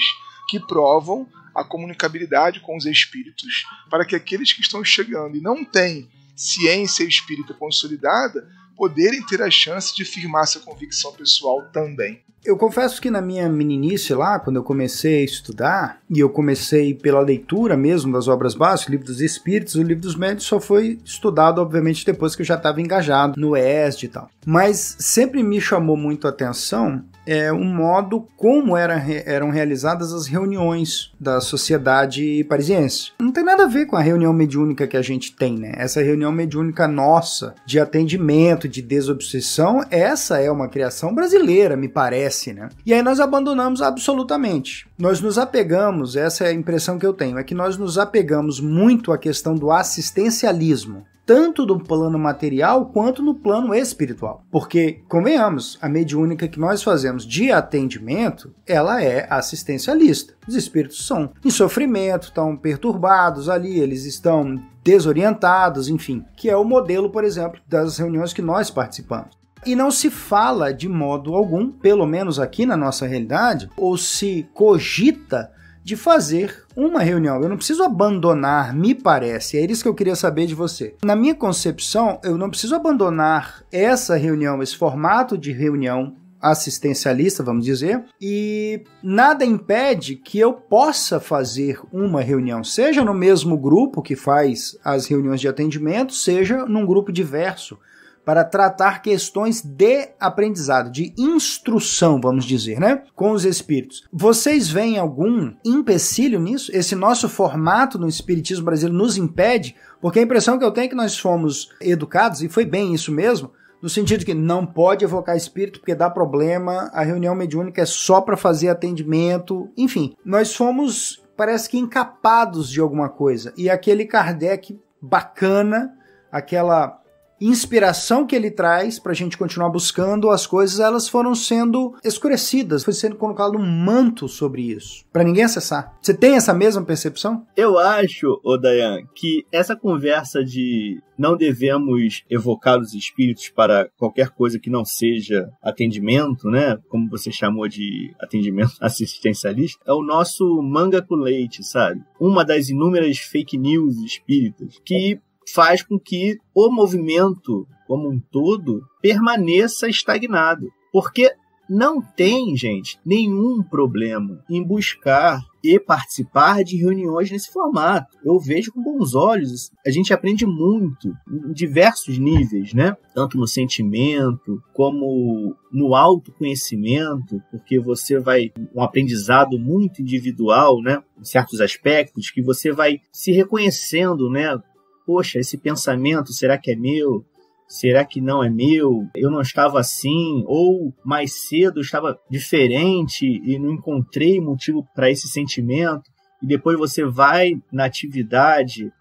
S3: que provam a comunicabilidade com os espíritos, para que aqueles que estão chegando e não têm ciência espírita consolidada poderem ter a chance de firmar essa convicção pessoal também.
S2: Eu confesso que na minha meninice lá, quando eu comecei a estudar, e eu comecei pela leitura mesmo das obras básicas, o Livro dos Espíritos, o Livro dos Médiuns só foi estudado, obviamente, depois que eu já estava engajado no ESD e tal. Mas sempre me chamou muito a atenção o modo como eram realizadas as reuniões da sociedade parisiense. Não tem nada a ver com a reunião mediúnica que a gente tem, né? Essa reunião mediúnica nossa, de atendimento, de desobsessão, essa é uma criação brasileira, me parece, né? E aí nós abandonamos absolutamente. Nós nos apegamos, essa é a impressão que eu tenho, é que nós nos apegamos muito à questão do assistencialismo, tanto no plano material quanto no plano espiritual. Porque, convenhamos, a mediúnica que nós fazemos de atendimento, ela é assistencialista. Os espíritos são em sofrimento, estão perturbados ali, eles estão desorientados, enfim, que é o modelo, por exemplo, das reuniões que nós participamos. E não se fala de modo algum, pelo menos aqui na nossa realidade, ou se cogita de fazer uma reunião. Eu não preciso abandonar, me parece, é isso que eu queria saber de você. Na minha concepção, eu não preciso abandonar essa reunião, esse formato de reunião assistencialista, vamos dizer, e nada impede que eu possa fazer uma reunião, seja no mesmo grupo que faz as reuniões de atendimento, seja num grupo diverso, para tratar questões de aprendizado, de instrução, vamos dizer, né? Com os espíritos. Vocês veem algum empecilho nisso? Esse nosso formato no espiritismo brasileiro nos impede? Porque a impressão que eu tenho é que nós fomos educados, e foi bem isso mesmo, no sentido que não pode evocar espírito porque dá problema, a reunião mediúnica é só para fazer atendimento, enfim. Nós fomos, parece que, encapados de alguma coisa. E aquele Kardec bacana, aquela inspiração que ele traz para a gente continuar buscando as coisas, elas foram sendo escurecidas, foi sendo colocado um manto sobre isso, para ninguém acessar. Você tem essa mesma percepção?
S4: Eu acho, Dayan, que essa conversa de não devemos evocar os espíritos para qualquer coisa que não seja atendimento, né, como você chamou de atendimento assistencialista, é o nosso manga com leite, sabe? Uma das inúmeras fake news espíritas que faz com que o movimento como um todo permaneça estagnado. Porque não tem, gente, nenhum problema em buscar e participar de reuniões nesse formato. Eu vejo com bons olhos. A gente aprende muito em diversos níveis, né? Tanto no sentimento como no autoconhecimento, porque você vai um aprendizado muito individual, né? Em certos aspectos que você vai se reconhecendo, né? Poxa, esse pensamento, será que é meu? Será que não é meu? Eu não estava assim, ou mais cedo eu estava diferente e não encontrei motivo para esse sentimento. E depois você vai na atividade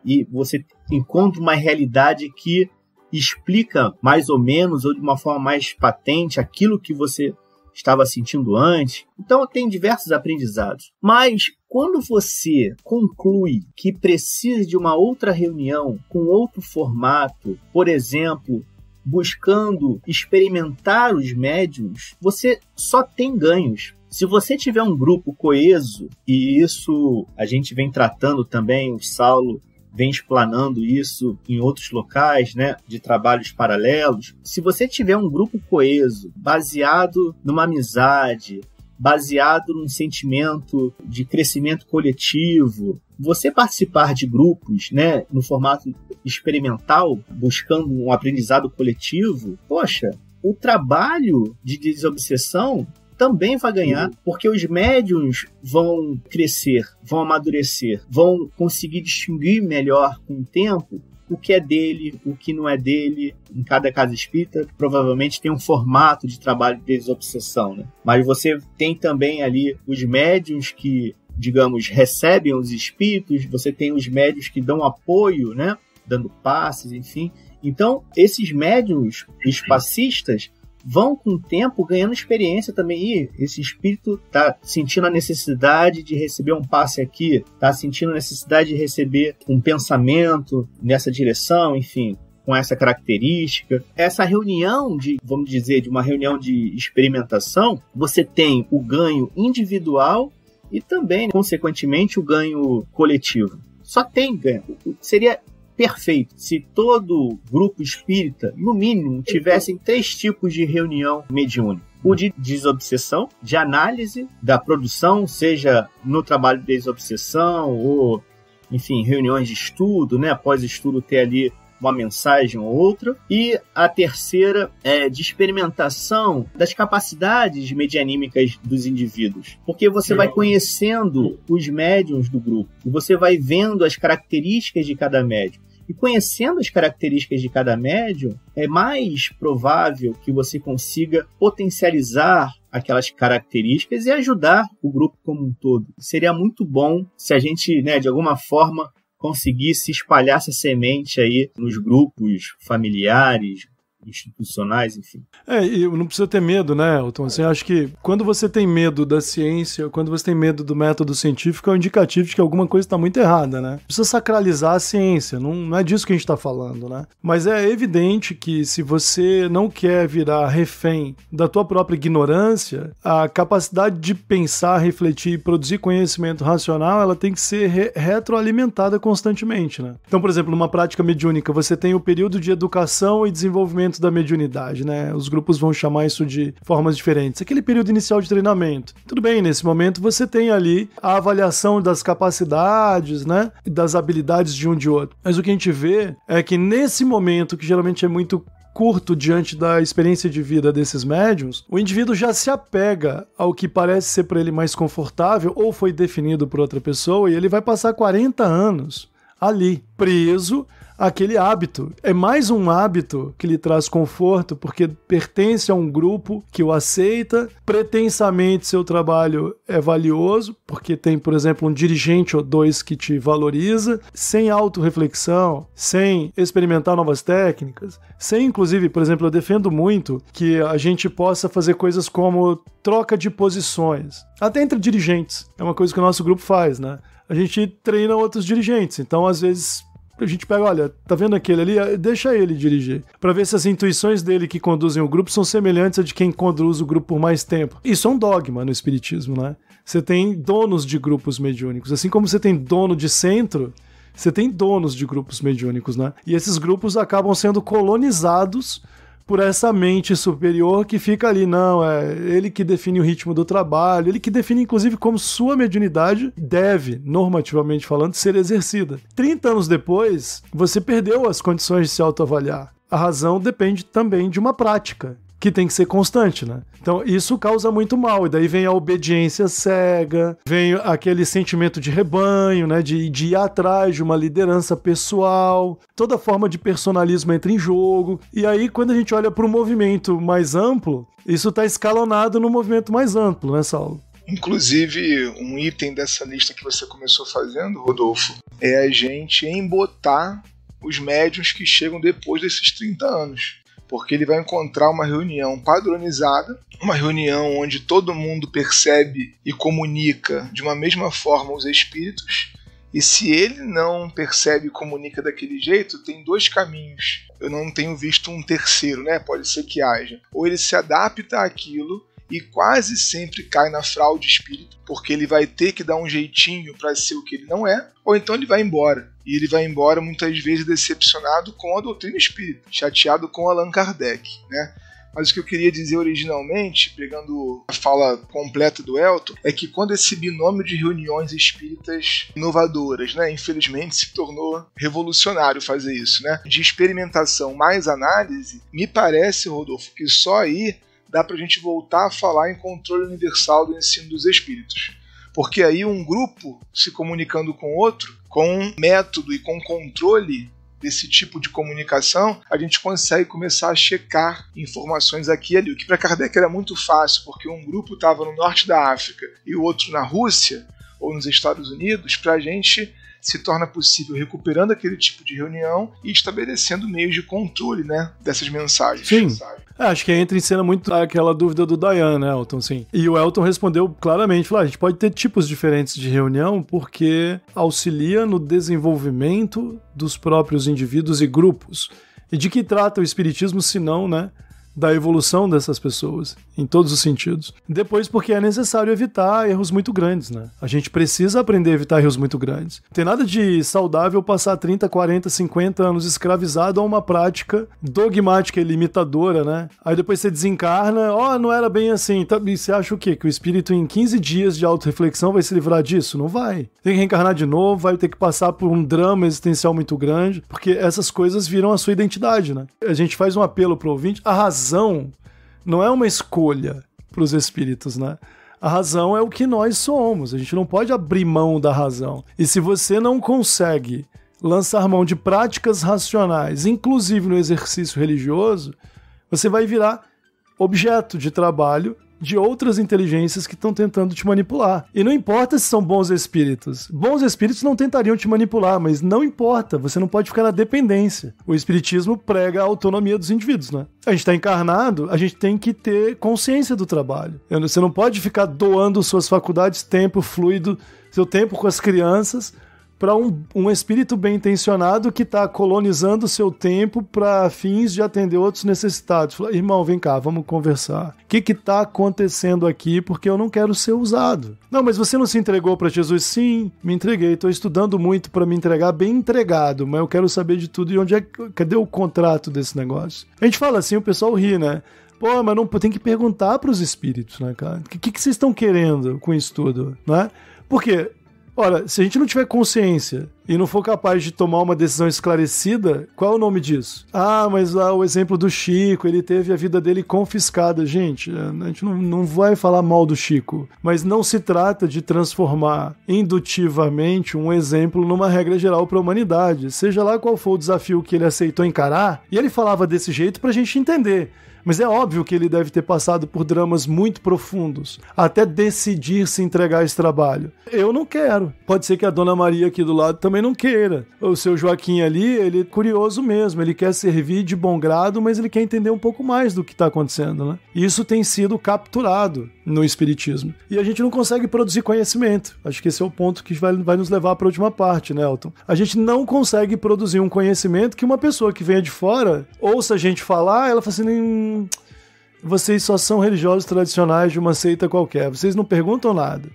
S4: e você encontra uma realidade que explica mais ou menos, ou de uma forma mais patente, aquilo que você estava sentindo antes. Então tem diversos aprendizados. Mas quando você conclui que precisa de uma outra reunião com outro formato, por exemplo, buscando experimentar os médiuns, você só tem ganhos. Se você tiver um grupo coeso, e isso a gente vem tratando também, o Saulo vem explanando isso em outros locais, né, de trabalhos paralelos. Se você tiver um grupo coeso, baseado numa amizade, baseado num sentimento de crescimento coletivo, você participar de grupos, né, no formato experimental, buscando um aprendizado coletivo, poxa, o trabalho de desobsessão também vai ganhar, porque os médiuns vão crescer, vão amadurecer, vão conseguir distinguir melhor com o tempo o que é dele, o que não é dele. Em cada casa espírita, provavelmente tem um formato de trabalho de desobsessão, né? Mas você tem também ali os médiuns que, digamos, recebem os espíritos, você tem os médiuns que dão apoio, né? Dando passes, enfim. Então, esses médiuns, os passistas, vão com o tempo ganhando experiência também. E esse espírito está sentindo a necessidade de receber um passe aqui, está sentindo a necessidade de receber um pensamento nessa direção, enfim, com essa característica. Essa reunião vamos dizer, de uma reunião de experimentação, você tem o ganho individual e também, consequentemente, o ganho coletivo. Só tem ganho. Seria perfeito se todo grupo espírita, no mínimo, tivessem 3 tipos de reunião mediúnica. O de desobsessão, de análise da produção, seja no trabalho de desobsessão ou, enfim, reuniões de estudo, né? Após estudo ter ali uma mensagem ou outra. E a terceira é de experimentação das capacidades medianímicas dos indivíduos. Porque você vai conhecendo os médiuns do grupo e você vai vendo as características de cada médium. E conhecendo as características de cada médium, é mais provável que você consiga potencializar aquelas características e ajudar o grupo como um todo. Seria muito bom se a gente, né, de alguma forma, conseguisse espalhar essa semente aí nos grupos familiares, institucionais, enfim.
S1: E não precisa ter medo, né, Elton? Assim, acho que quando você tem medo da ciência, quando você tem medo do método científico, é um indicativo de que alguma coisa está muito errada, né? Precisa sacralizar a ciência, não é disso que a gente está falando, né? Mas é evidente que se você não quer virar refém da tua própria ignorância, a capacidade de pensar, refletir e produzir conhecimento racional, ela tem que ser retroalimentada constantemente, né? Então, por exemplo, numa prática mediúnica, você tem o período de educação e desenvolvimento da mediunidade, né? Os grupos vão chamar isso de formas diferentes. Aquele período inicial de treinamento. Tudo bem, nesse momento você tem ali a avaliação das capacidades, né? E das habilidades de um de outro. Mas o que a gente vê é que nesse momento, que geralmente é muito curto diante da experiência de vida desses médiuns, o indivíduo já se apega ao que parece ser para ele mais confortável ou foi definido por outra pessoa e ele vai passar 40 anos ali, preso aquele hábito. É mais um hábito que lhe traz conforto porque pertence a um grupo que o aceita, pretensamente seu trabalho é valioso, porque tem, por exemplo, um dirigente ou 2 que te valoriza, sem autorreflexão, sem experimentar novas técnicas, sem, inclusive, por exemplo, eu defendo muito que a gente possa fazer coisas como troca de posições, até entre dirigentes. É uma coisa que o nosso grupo faz, né? A gente treina outros dirigentes, então às vezes a gente pega, olha, tá vendo aquele ali? Deixa ele dirigir. Pra ver se as intuições dele que conduzem o grupo são semelhantes a de quem conduz o grupo por mais tempo. Isso é um dogma no espiritismo, né? Você tem donos de grupos mediúnicos. Assim como você tem dono de centro, você tem donos de grupos mediúnicos, né? E esses grupos acabam sendo colonizados por essa mente superior que fica ali, não, é ele que define o ritmo do trabalho, ele que define, inclusive, como sua mediunidade deve, normativamente falando, ser exercida. 30 anos depois, você perdeu as condições de se autoavaliar. A razão depende também de uma prática, que tem que ser constante, né? Então, isso causa muito mal, e daí vem a obediência cega, vem aquele sentimento de rebanho, né? De ir atrás de uma liderança pessoal, toda forma de personalismo entra em jogo, e aí, quando a gente olha para o movimento mais amplo, isso está escalonado no movimento mais amplo, né, Saulo?
S3: Inclusive, um item dessa lista que você começou fazendo, Rodolfo, é a gente embotar os médiuns que chegam depois desses 30 anos. Porque ele vai encontrar uma reunião padronizada, uma reunião onde todo mundo percebe e comunica de uma mesma forma os espíritos, e se ele não percebe e comunica daquele jeito, tem 2 caminhos. Eu não tenho visto um terceiro, né? Pode ser que haja. Ou ele se adapta àquilo e quase sempre cai na fraude espírita, porque ele vai ter que dar um jeitinho para ser o que ele não é, ou então ele vai embora. E ele vai embora muitas vezes decepcionado com a doutrina espírita, chateado com Allan Kardec, né? Mas o que eu queria dizer originalmente, pegando a fala completa do Elton, é que quando esse binômio de reuniões espíritas inovadoras, né, infelizmente se tornou revolucionário fazer isso, né, de experimentação mais análise, me parece, Rodolfo, que só aí dá pra gente voltar a falar em controle universal do ensino dos espíritos. Porque aí um grupo se comunicando com outro, com método e com controle desse tipo de comunicação, a gente consegue começar a checar informações aqui e ali. O que para Kardec era muito fácil, porque um grupo estava no norte da África e o outro na Rússia ou nos Estados Unidos, para a gente se torna possível recuperando aquele tipo de reunião e estabelecendo meios de controle, né, dessas mensagens.
S1: Sim. Acho que entra em cena muito aquela dúvida do Dayan, né, Elton? Sim. E o Elton respondeu claramente, falou, a gente pode ter tipos diferentes de reunião porque auxilia no desenvolvimento dos próprios indivíduos e grupos. E de que trata o espiritismo, se não, né, da evolução dessas pessoas, em todos os sentidos. Depois, porque é necessário evitar erros muito grandes, né? A gente precisa aprender a evitar erros muito grandes. Não tem nada de saudável passar 30, 40, 50 anos escravizado a uma prática dogmática e limitadora, né? Aí depois você desencarna, não era bem assim. E você acha o quê? Que o espírito em 15 dias de autorreflexão vai se livrar disso? Não vai. Tem que reencarnar de novo, vai ter que passar por um drama existencial muito grande, porque essas coisas viram a sua identidade, né? A gente faz um apelo pro ouvinte, a razão não é uma escolha para os espíritos, né? A razão é o que nós somos, a gente não pode abrir mão da razão. E se você não consegue lançar mão de práticas racionais, inclusive no exercício religioso, você vai virar objeto de trabalho de outras inteligências que estão tentando te manipular. E não importa se são bons espíritos. Bons espíritos não tentariam te manipular, mas não importa, você não pode ficar na dependência. O espiritismo prega a autonomia dos indivíduos, né? A gente está encarnado, a gente tem que ter consciência do trabalho. Você não pode ficar doando suas faculdades, tempo fluido, seu tempo com as crianças, para um espírito bem intencionado que está colonizando o seu tempo para fins de atender outros necessitados. Fala, irmão, vem cá, vamos conversar. O que está acontecendo aqui? Porque eu não quero ser usado. Não, mas você não se entregou para Jesus? Sim, me entreguei. Estou estudando muito para me entregar, bem entregado, mas eu quero saber de tudo. E cadê o contrato desse negócio? A gente fala assim, o pessoal ri, né? Pô, mas não tem que perguntar para os espíritos, né, cara? O que vocês estão querendo com isso tudo, né? Porque ora, se a gente não tiver consciência e não for capaz de tomar uma decisão esclarecida, qual é o nome disso? Mas lá o exemplo do Chico, ele teve a vida dele confiscada. Gente, a gente não vai falar mal do Chico, mas não se trata de transformar indutivamente um exemplo numa regra geral para a humanidade. Seja lá qual for o desafio que ele aceitou encarar, e ele falava desse jeito para a gente entender. Mas é óbvio que ele deve ter passado por dramas muito profundos, até decidir se entregar a esse trabalho. Eu não quero. Pode ser que a Dona Maria aqui do lado também não queira. O seu Joaquim ali, ele é curioso mesmo, ele quer servir de bom grado, mas ele quer entender um pouco mais do que está acontecendo, né? Isso tem sido capturado no espiritismo. E a gente não consegue produzir conhecimento. Acho que esse é o ponto que vai nos levar para a última parte, né, Elton? A gente não consegue produzir um conhecimento que uma pessoa que venha de fora ouça a gente falar, ela fala assim, vocês só são religiosos tradicionais de uma seita qualquer, vocês não perguntam nada,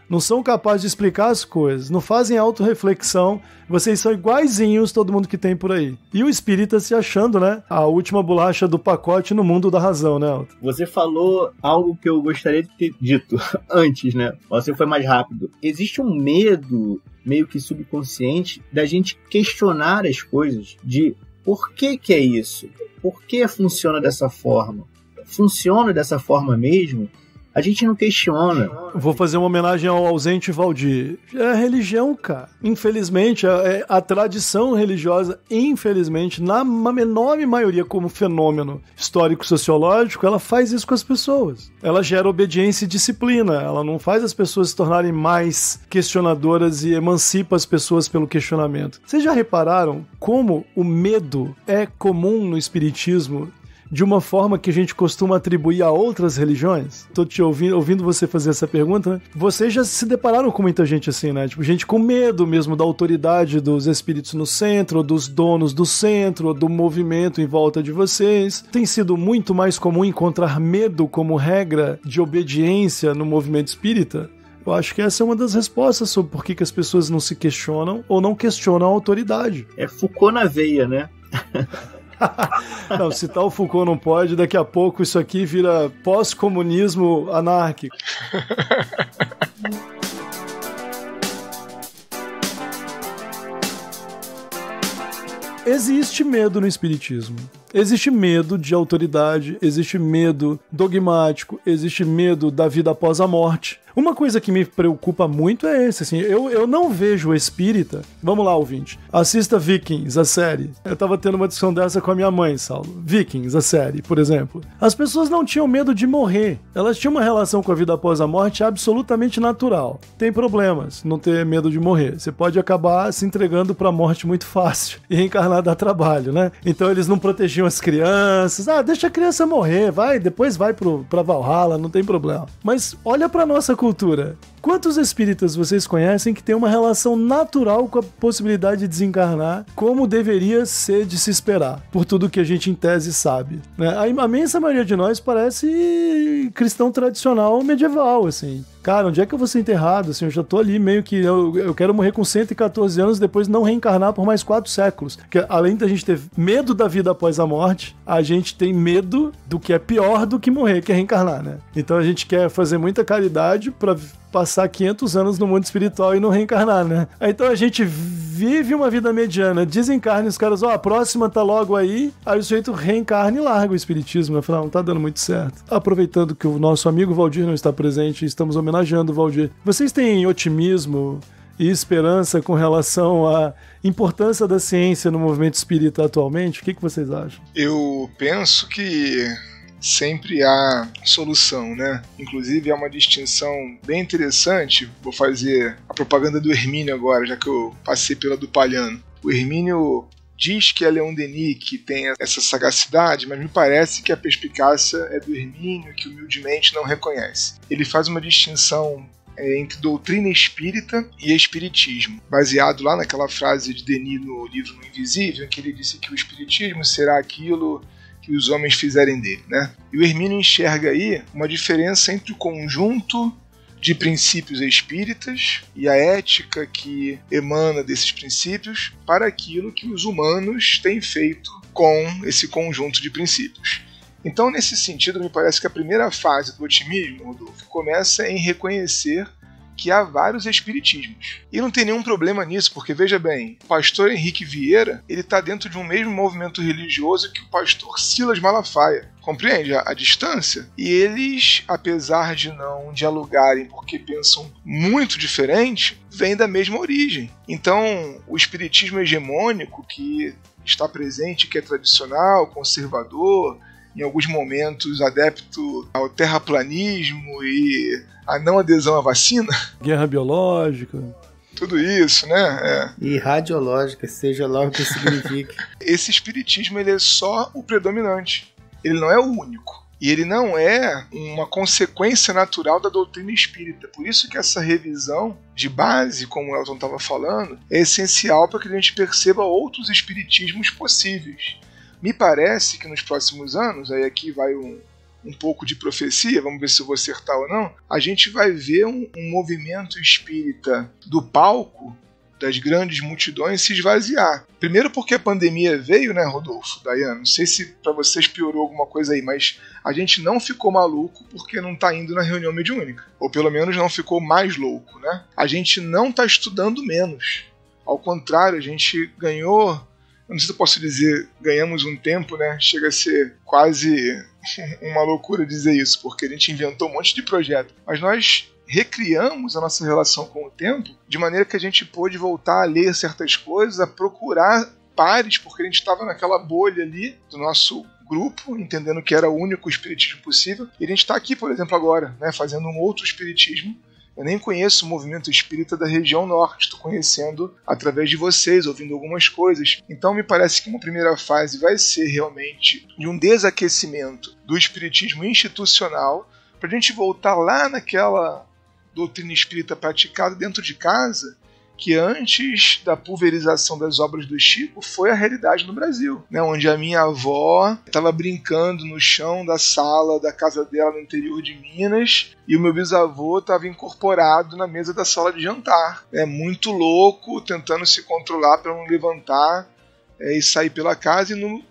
S1: não são capazes de explicar as coisas, não fazem autorreflexão, vocês são iguaizinhos todo mundo que tem por aí. E o espírita se achando, né, a última bolacha do pacote no mundo da razão, né, Elton?
S4: Você falou algo que eu gostaria de ter dito antes, né? Você foi mais rápido. Existe um medo meio que subconsciente da gente questionar as coisas, de por que é isso? Por que funciona dessa forma? Funciona dessa forma mesmo? A gente não questiona.
S1: Vou fazer uma homenagem ao ausente Valdir. É religião, cara. Infelizmente, a tradição religiosa, infelizmente, na enorme maioria como fenômeno histórico-sociológico, ela faz isso com as pessoas. Ela gera obediência e disciplina. Ela não faz as pessoas se tornarem mais questionadoras e emancipa as pessoas pelo questionamento. Vocês já repararam como o medo é comum no espiritismo de uma forma que a gente costuma atribuir a outras religiões? Tô te ouvindo você fazer essa pergunta, né? Vocês já se depararam com muita gente assim, né? Tipo, gente com medo mesmo da autoridade dos espíritos no centro, ou dos donos do centro, ou do movimento em volta de vocês. Tem sido muito mais comum encontrar medo como regra de obediência no movimento espírita? Eu acho que essa é uma das respostas sobre por que as pessoas não se questionam ou não questionam a autoridade.
S4: É Foucault na veia, né?
S1: Não, citar o Foucault não pode, daqui a pouco isso aqui vira pós-comunismo anárquico. Existe medo no espiritismo. Existe medo de autoridade, existe medo dogmático, existe medo da vida após a morte. Uma coisa que me preocupa muito é esse, assim, eu não vejo o espírita. Vamos lá, ouvinte. Assista Vikings, a série. Eu tava tendo uma discussão dessa com a minha mãe, Saulo. Vikings, a série, por exemplo. As pessoas não tinham medo de morrer. Elas tinham uma relação com a vida após a morte absolutamente natural. Tem problemas não ter medo de morrer. Você pode acabar se entregando pra morte muito fácil. E reencarnar dá trabalho, né? Então eles não protegiam as crianças. Ah, deixa a criança morrer, vai, depois vai pra Valhalla, não tem problema. Mas olha pra nossa cultura. Quantos espíritas vocês conhecem que têm uma relação natural com a possibilidade de desencarnar, como deveria ser de se esperar, por tudo que a gente em tese sabe, né? A imensa maioria de nós parece cristão tradicional medieval, assim. Cara, onde é que eu vou ser enterrado? Assim, eu já tô ali meio que... Eu quero morrer com 114 anos, depois não reencarnar por mais 4 séculos. Porque além da gente ter medo da vida após a morte, a gente tem medo do que é pior do que morrer, que é reencarnar, né? Então a gente quer fazer muita caridade pra passar 500 anos no mundo espiritual e não reencarnar, né? Então a gente vive uma vida mediana, desencarna os caras, a próxima tá logo aí o sujeito reencarna e larga o espiritismo, né? Fala, não tá dando muito certo. Aproveitando que o nosso amigo Valdir não está presente, estamos homenageando o Valdir. Vocês têm otimismo e esperança com relação à importância da ciência no movimento espírita atualmente? O que vocês acham?
S3: Eu penso que sempre há solução, né? Inclusive é uma distinção bem interessante. Vou fazer a propaganda do Hermínio agora, já que eu passei pela do Palhano. O Hermínio diz que é Leon Denis que tem essa sagacidade, mas me parece que a perspicácia é do Hermínio, que humildemente não reconhece. Ele faz uma distinção entre doutrina espírita e espiritismo, baseado lá naquela frase de Denis no livro No Invisível, em que ele disse que o espiritismo será aquilo que os homens fizerem dele, né? E o Hermínio enxerga aí uma diferença entre o conjunto de princípios espíritas e a ética que emana desses princípios para aquilo que os humanos têm feito com esse conjunto de princípios. Então, nesse sentido, me parece que a primeira fase do otimismo, Rodolfo, começa em reconhecer que há vários espiritismos. E não tem nenhum problema nisso, porque, veja bem, o pastor Henrique Vieira, ele está dentro de um mesmo movimento religioso que o pastor Silas Malafaia. Compreende a distância? E eles, apesar de não dialogarem porque pensam muito diferente, vêm da mesma origem. Então, o espiritismo hegemônico, que está presente, que é tradicional, conservador, em alguns momentos adepto ao terraplanismo e a não adesão à vacina.
S1: Guerra biológica.
S3: Tudo isso, né?
S2: E radiológica, seja lá o que signifique.
S3: Esse espiritismo, ele é só o predominante. Ele não é o único. E ele não é uma consequência natural da doutrina espírita. Por isso que essa revisão de base, como o Elton estava falando, é essencial para que a gente perceba outros espiritismos possíveis. Me parece que nos próximos anos, aí aqui vai um pouco de profecia, vamos ver se eu vou acertar ou não, a gente vai ver um movimento espírita do palco, das grandes multidões, se esvaziar. Primeiro porque a pandemia veio, né, Rodolfo, Dayana? Não sei se para vocês piorou alguma coisa aí, mas a gente não ficou maluco porque não está indo na reunião mediúnica. Ou pelo menos não ficou mais louco, né? A gente não está estudando menos. Ao contrário, a gente ganhou... Não sei se eu posso dizer, ganhamos um tempo, né? Chega a ser quase uma loucura dizer isso, porque a gente inventou um monte de projeto. Mas nós recriamos a nossa relação com o tempo de maneira que a gente pôde voltar a ler certas coisas, a procurar pares, porque a gente estava naquela bolha ali do nosso grupo, entendendo que era o único espiritismo possível. E a gente está aqui, por exemplo, agora, né, fazendo um outro espiritismo. Eu nem conheço o movimento espírita da região norte, estou conhecendo através de vocês, ouvindo algumas coisas. Então me parece que uma primeira fase vai ser realmente de um desaquecimento do espiritismo institucional, para a gente voltar lá naquela doutrina espírita praticada dentro de casa, que antes da pulverização das obras do Chico foi a realidade no Brasil, né? Onde a minha avó estava brincando no chão da sala da casa dela no interior de Minas e o meu bisavô estava incorporado na mesa da sala de jantar, muito louco, tentando se controlar para não levantar e sair pela casa e no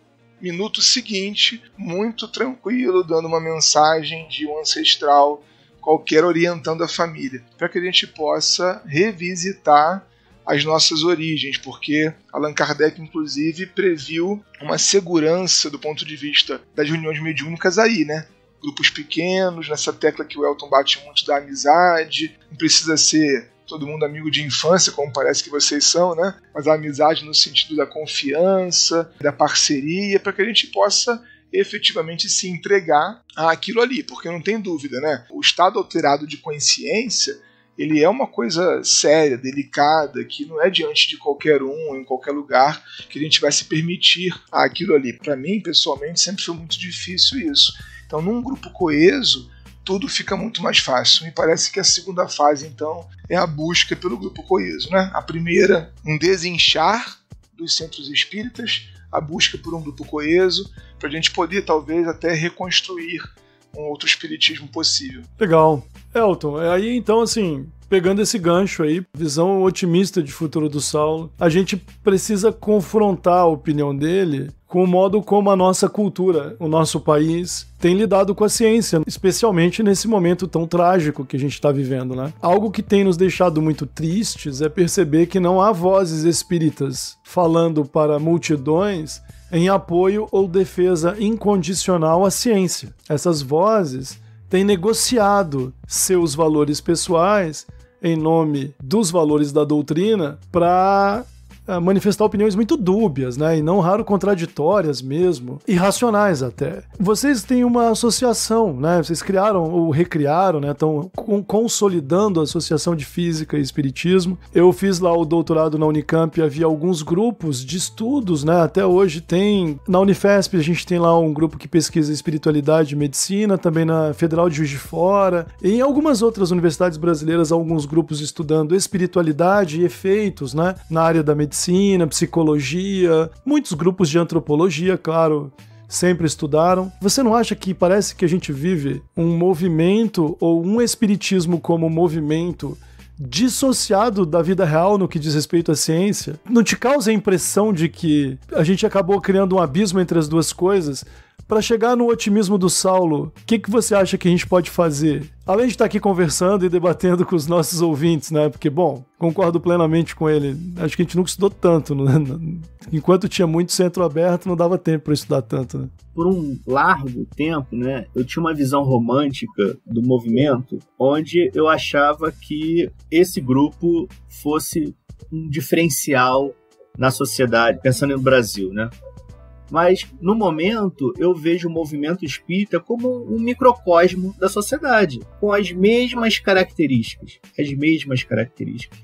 S3: minuto seguinte, muito tranquilo, dando uma mensagem de um ancestral qualquer orientando a família, para que a gente possa revisitar as nossas origens, porque Allan Kardec, inclusive, previu uma segurança do ponto de vista das reuniões mediúnicas aí, né? Grupos pequenos, nessa tecla que o Elton bate muito da amizade, não precisa ser todo mundo amigo de infância, como parece que vocês são, né? Mas a amizade no sentido da confiança, da parceria, para que a gente possa efetivamente se entregar àquilo ali, porque não tem dúvida, né? O estado alterado de consciência, ele é uma coisa séria, delicada, que não é diante de qualquer um, em qualquer lugar, que a gente vai se permitir aquilo ali. Para mim, pessoalmente, sempre foi muito difícil isso. Então, num grupo coeso, tudo fica muito mais fácil. Me parece que a segunda fase, então, é a busca pelo grupo coeso, né? A primeira, um desinchar dos centros espíritas, a busca por um grupo coeso, para a gente poder, talvez, até reconstruir um outro espiritismo possível.
S1: Legal. Elton, aí então, assim, pegando esse gancho aí, visão otimista de futuro do Saulo, a gente precisa confrontar a opinião dele com o modo como a nossa cultura, o nosso país, tem lidado com a ciência, especialmente nesse momento tão trágico que a gente está vivendo, né? Algo que tem nos deixado muito tristes é perceber que não há vozes espíritas falando para multidões em apoio ou defesa incondicional à ciência. Essas vozes têm negociado seus valores pessoais em nome dos valores da doutrina para manifestar opiniões muito dúbias, né? E não raro contraditórias mesmo, irracionais até. Vocês têm uma associação, né? Vocês criaram ou recriaram, né? Estão consolidando a Associação de Física e Espiritismo. Eu fiz lá o doutorado na Unicamp e havia alguns grupos de estudos, né? Até hoje tem. Na Unifesp a gente tem lá um grupo que pesquisa espiritualidade e medicina, também na Federal de Juiz de Fora. E em algumas outras universidades brasileiras, alguns grupos estudando espiritualidade e efeitos, né? Na área da medicina, psicologia, muitos grupos de antropologia, claro, sempre estudaram. Você não acha que parece que a gente vive um movimento ou um espiritismo como movimento dissociado da vida real no que diz respeito à ciência? Não te causa a impressão de que a gente acabou criando um abismo entre as duas coisas? Para chegar no otimismo do Saulo, o que você acha que a gente pode fazer? Além de estar aqui conversando e debatendo com os nossos ouvintes, né? Porque, bom, concordo plenamente com ele. Acho que a gente nunca estudou tanto, né? Enquanto tinha muito centro aberto, não dava tempo para estudar tanto, né?
S4: Por um largo tempo, né, eu tinha uma visão romântica do movimento, onde eu achava que esse grupo fosse um diferencial na sociedade, pensando no Brasil, né? Mas, no momento, eu vejo o movimento espírita como um microcosmo da sociedade, com as mesmas características.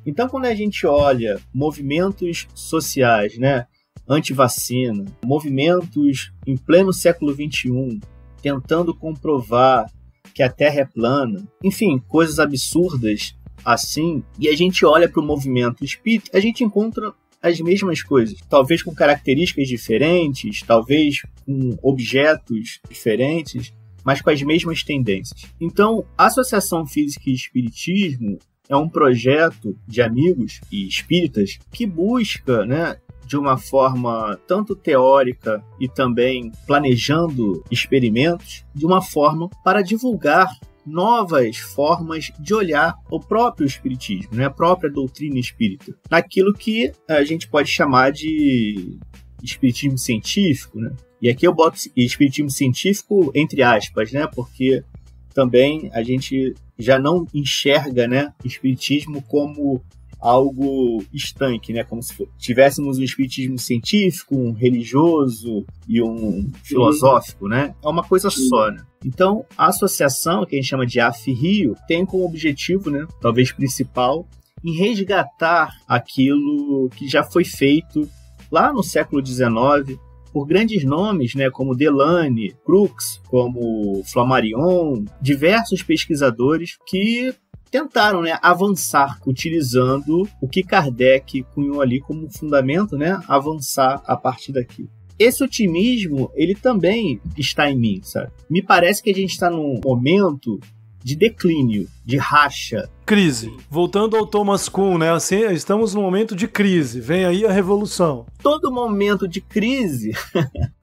S4: Então, quando a gente olha movimentos sociais, né, anti-vacina, movimentos em pleno século XXI, tentando comprovar que a Terra é plana, enfim, coisas absurdas assim, e a gente olha para o movimento espírita, a gente encontra as mesmas coisas, talvez com características diferentes, talvez com objetos diferentes, mas com as mesmas tendências. Então, a Associação Física e Espiritismo é um projeto de amigos e espíritas que busca, né, de uma forma tanto teórica e também planejando experimentos, de uma forma para divulgar novas formas de olhar o próprio espiritismo, né? A própria doutrina espírita, naquilo que a gente pode chamar de espiritismo científico, né? E aqui eu boto espiritismo científico entre aspas, né? Porque também a gente já não enxerga, né, o espiritismo como algo estanque, né? Como se tivéssemos um espiritismo científico, um religioso e um filosófico, né? É uma coisa só, né? Então, a associação, que a gente chama de AFRIO, tem como objetivo, né, talvez principal, em resgatar aquilo que já foi feito lá no século XIX por grandes nomes, né, como Delany, Crookes, como Flammarion, diversos pesquisadores que tentaram, né, avançar utilizando o que Kardec cunhou ali como fundamento, né, avançar a partir daquilo. Esse otimismo, ele também está em mim, sabe? Me parece que a gente está num momento de declínio, de racha.
S1: Crise. Voltando ao Thomas Kuhn, né? Assim, estamos num momento de crise. Vem aí a revolução.
S4: Todo momento de crise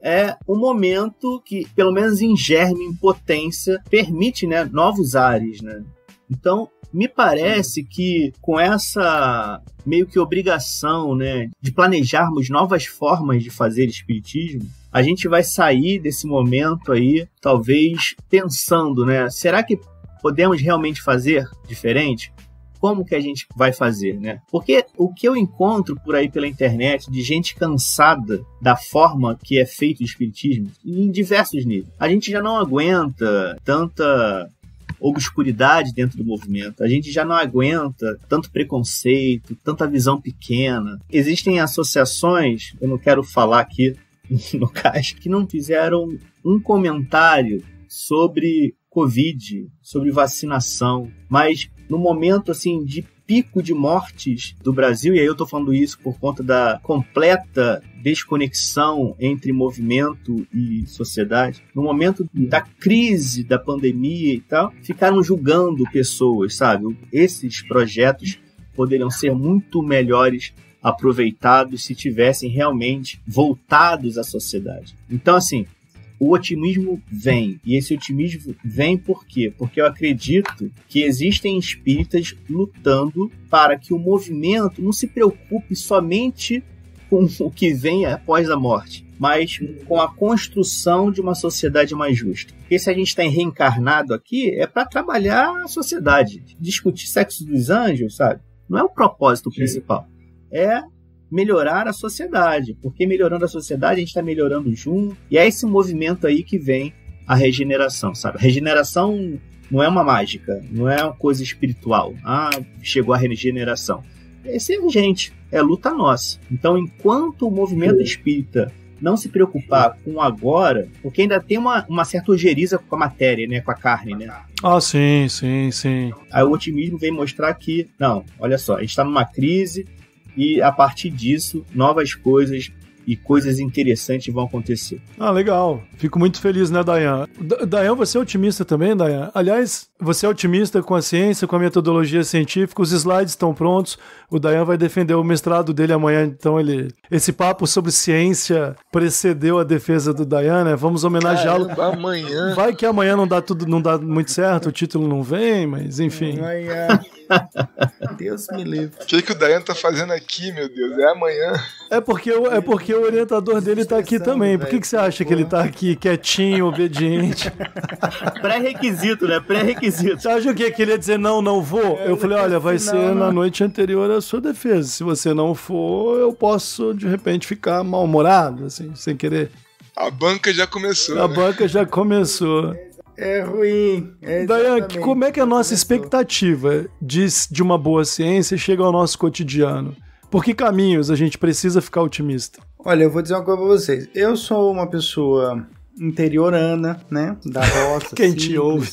S4: é um momento que, pelo menos em germe, em potência, permite, né, novos ares, né? Então, me parece que com essa meio que obrigação, né, de planejarmos novas formas de fazer espiritismo, a gente vai sair desse momento aí, talvez pensando, né, será que podemos realmente fazer diferente? Como que a gente vai fazer, né? Porque o que eu encontro por aí pela internet de gente cansada da forma que é feito o espiritismo, em diversos níveis, a gente já não aguenta tanta obscuridade dentro do movimento, a gente já não aguenta tanto preconceito, tanta visão pequena. Existem associações, eu não quero falar aqui no caixa, que não fizeram um comentário sobre Covid, sobre vacinação, mas no momento assim de pico de mortes do Brasil, e aí eu estou falando isso por conta da completa desconexão entre movimento e sociedade, no momento da crise da pandemia e tal, ficaram julgando pessoas, sabe? Esses projetos poderiam ser muito melhores aproveitados se tivessem realmente voltados à sociedade. Então, assim, o otimismo vem. E esse otimismo vem por quê? Porque eu acredito que existem espíritas lutando para que o movimento não se preocupe somente com o que vem após a morte, mas com a construção de uma sociedade mais justa. Porque se a gente está reencarnado aqui, é para trabalhar a sociedade. Discutir sexo dos anjos, sabe? Não é o propósito principal. É melhorar a sociedade, porque melhorando a sociedade a gente está melhorando junto, e é esse movimento aí que vem a regeneração, sabe? A regeneração não é uma mágica, não é uma coisa espiritual. Chegou a regeneração. Esse é a gente, é luta nossa. Então, enquanto o movimento espírita não se preocupar com agora, porque ainda tem uma certa ojeriza com a matéria, né, com a carne, né?
S1: Sim.
S4: Aí o otimismo vem mostrar que, não, olha só, a gente está numa crise, e a partir disso, novas coisas e coisas interessantes vão acontecer.
S1: Legal. Fico muito feliz, né, Dayan? Dayan, você é otimista também, Dayan? Aliás, você é otimista com a ciência, com a metodologia científica, os slides estão prontos, o Dayan vai defender o mestrado dele amanhã, então esse papo sobre ciência precedeu a defesa do Dayan, né? Vamos homenageá-lo.
S3: Amanhã.
S1: Vai que amanhã não dá muito certo, o título não vem, mas enfim.
S2: Deus me livre.
S3: O que o Dayan tá fazendo aqui, meu Deus? É amanhã.
S1: É porque o orientador dele tá aqui também. Por que você acha que ele tá aqui quietinho, obediente?
S4: Pré-requisito, né? Pré-requisito.
S1: Você acha o quê? Que ele ia dizer não vou? Eu falei, olha, vai ser na noite anterior à sua defesa. Se você não for, eu posso, de repente, ficar mal-humorado, assim, sem querer.
S3: A banca já começou.
S1: A banca já começou.
S2: É ruim.
S1: Dayan, como é que é a nossa expectativa de uma boa ciência chega ao nosso cotidiano? Por que caminhos a gente precisa ficar otimista?
S2: Olha, eu vou dizer uma coisa pra vocês. Eu sou uma pessoa interiorana, né? Da roça.
S1: Quem te ouve?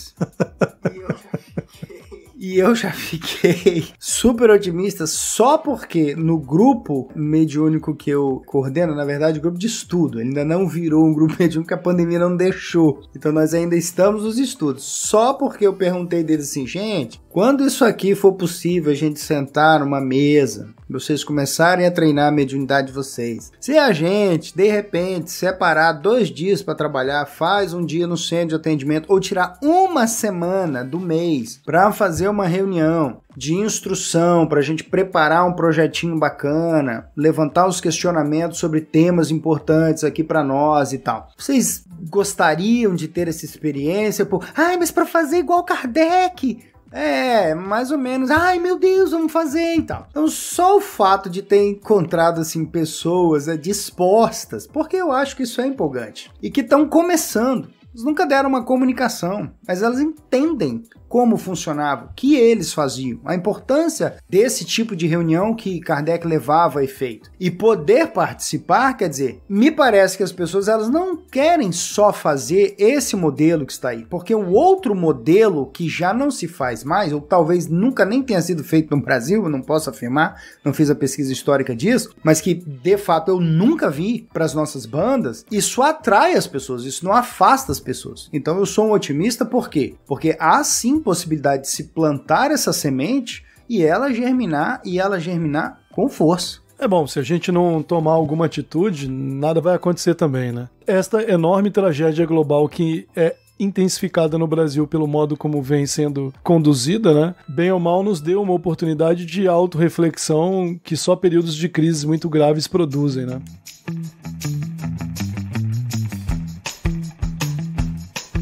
S2: E eu já fiquei super otimista só porque no grupo mediúnico que eu coordeno, na verdade, grupo de estudo, ele ainda não virou um grupo mediúnico que a pandemia não deixou. Então nós ainda estamos nos estudos. Só porque eu perguntei deles assim, gente, quando isso aqui for possível, a gente sentar numa mesa, vocês começarem a treinar a mediunidade de vocês. Se a gente, de repente, separar 2 dias para trabalhar, faz um dia no centro de atendimento, ou tirar uma semana do mês para fazer uma reunião de instrução, para a gente preparar um projetinho bacana, levantar os questionamentos sobre temas importantes aqui para nós e tal. Vocês gostariam de ter essa experiência? Mas para fazer igual Kardec... mais ou menos. Ai, meu Deus, vamos fazer e tal. Então, só o fato de ter encontrado, assim, pessoas dispostas, porque eu acho que isso é empolgante, e que estão começando. Eles nunca deram uma comunicação, mas elas entendem como funcionava, o que eles faziam, a importância desse tipo de reunião que Kardec levava a efeito. E poder participar, quer dizer, me parece que as pessoas elas não querem só fazer esse modelo que está aí, porque o outro modelo que já não se faz mais, ou talvez nunca nem tenha sido feito no Brasil, eu não posso afirmar, não fiz a pesquisa histórica disso, mas que de fato eu nunca vi para as nossas bandas, isso atrai as pessoas, isso não afasta as pessoas. Então eu sou um otimista, por quê? Porque há sim possibilidade de se plantar essa semente e ela germinar com força.
S1: É bom, se a gente não tomar alguma atitude, nada vai acontecer também, né? Esta enorme tragédia global que é intensificada no Brasil pelo modo como vem sendo conduzida, né? Bem ou mal nos deu uma oportunidade de autorreflexão que só períodos de crises muito graves produzem, né?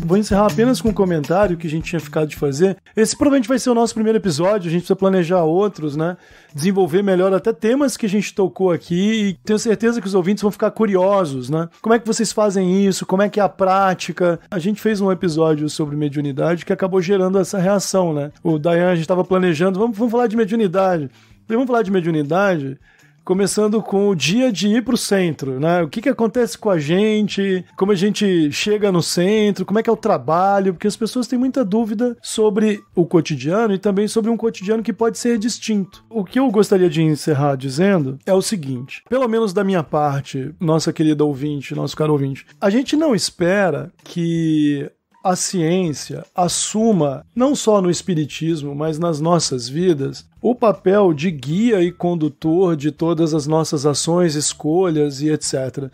S1: Vou encerrar apenas com um comentário que a gente tinha ficado de fazer. Esse provavelmente vai ser o nosso primeiro episódio, a gente precisa planejar outros, né? Desenvolver melhor até temas que a gente tocou aqui e tenho certeza que os ouvintes vão ficar curiosos, né? Como é que vocês fazem isso? Como é que é a prática? A gente fez um episódio sobre mediunidade que acabou gerando essa reação, né? O Dayan, a gente estava planejando, vamos falar de mediunidade. Vamos falar de mediunidade começando com o dia de ir para o centro, né? O que acontece com a gente, como a gente chega no centro, como é que é o trabalho, porque as pessoas têm muita dúvida sobre o cotidiano e também sobre um cotidiano que pode ser distinto. O que eu gostaria de encerrar dizendo é o seguinte, pelo menos da minha parte, nossa querida ouvinte, nosso caro ouvinte, a gente não espera que a ciência assuma, não só no espiritismo, mas nas nossas vidas, o papel de guia e condutor de todas as nossas ações, escolhas e etc.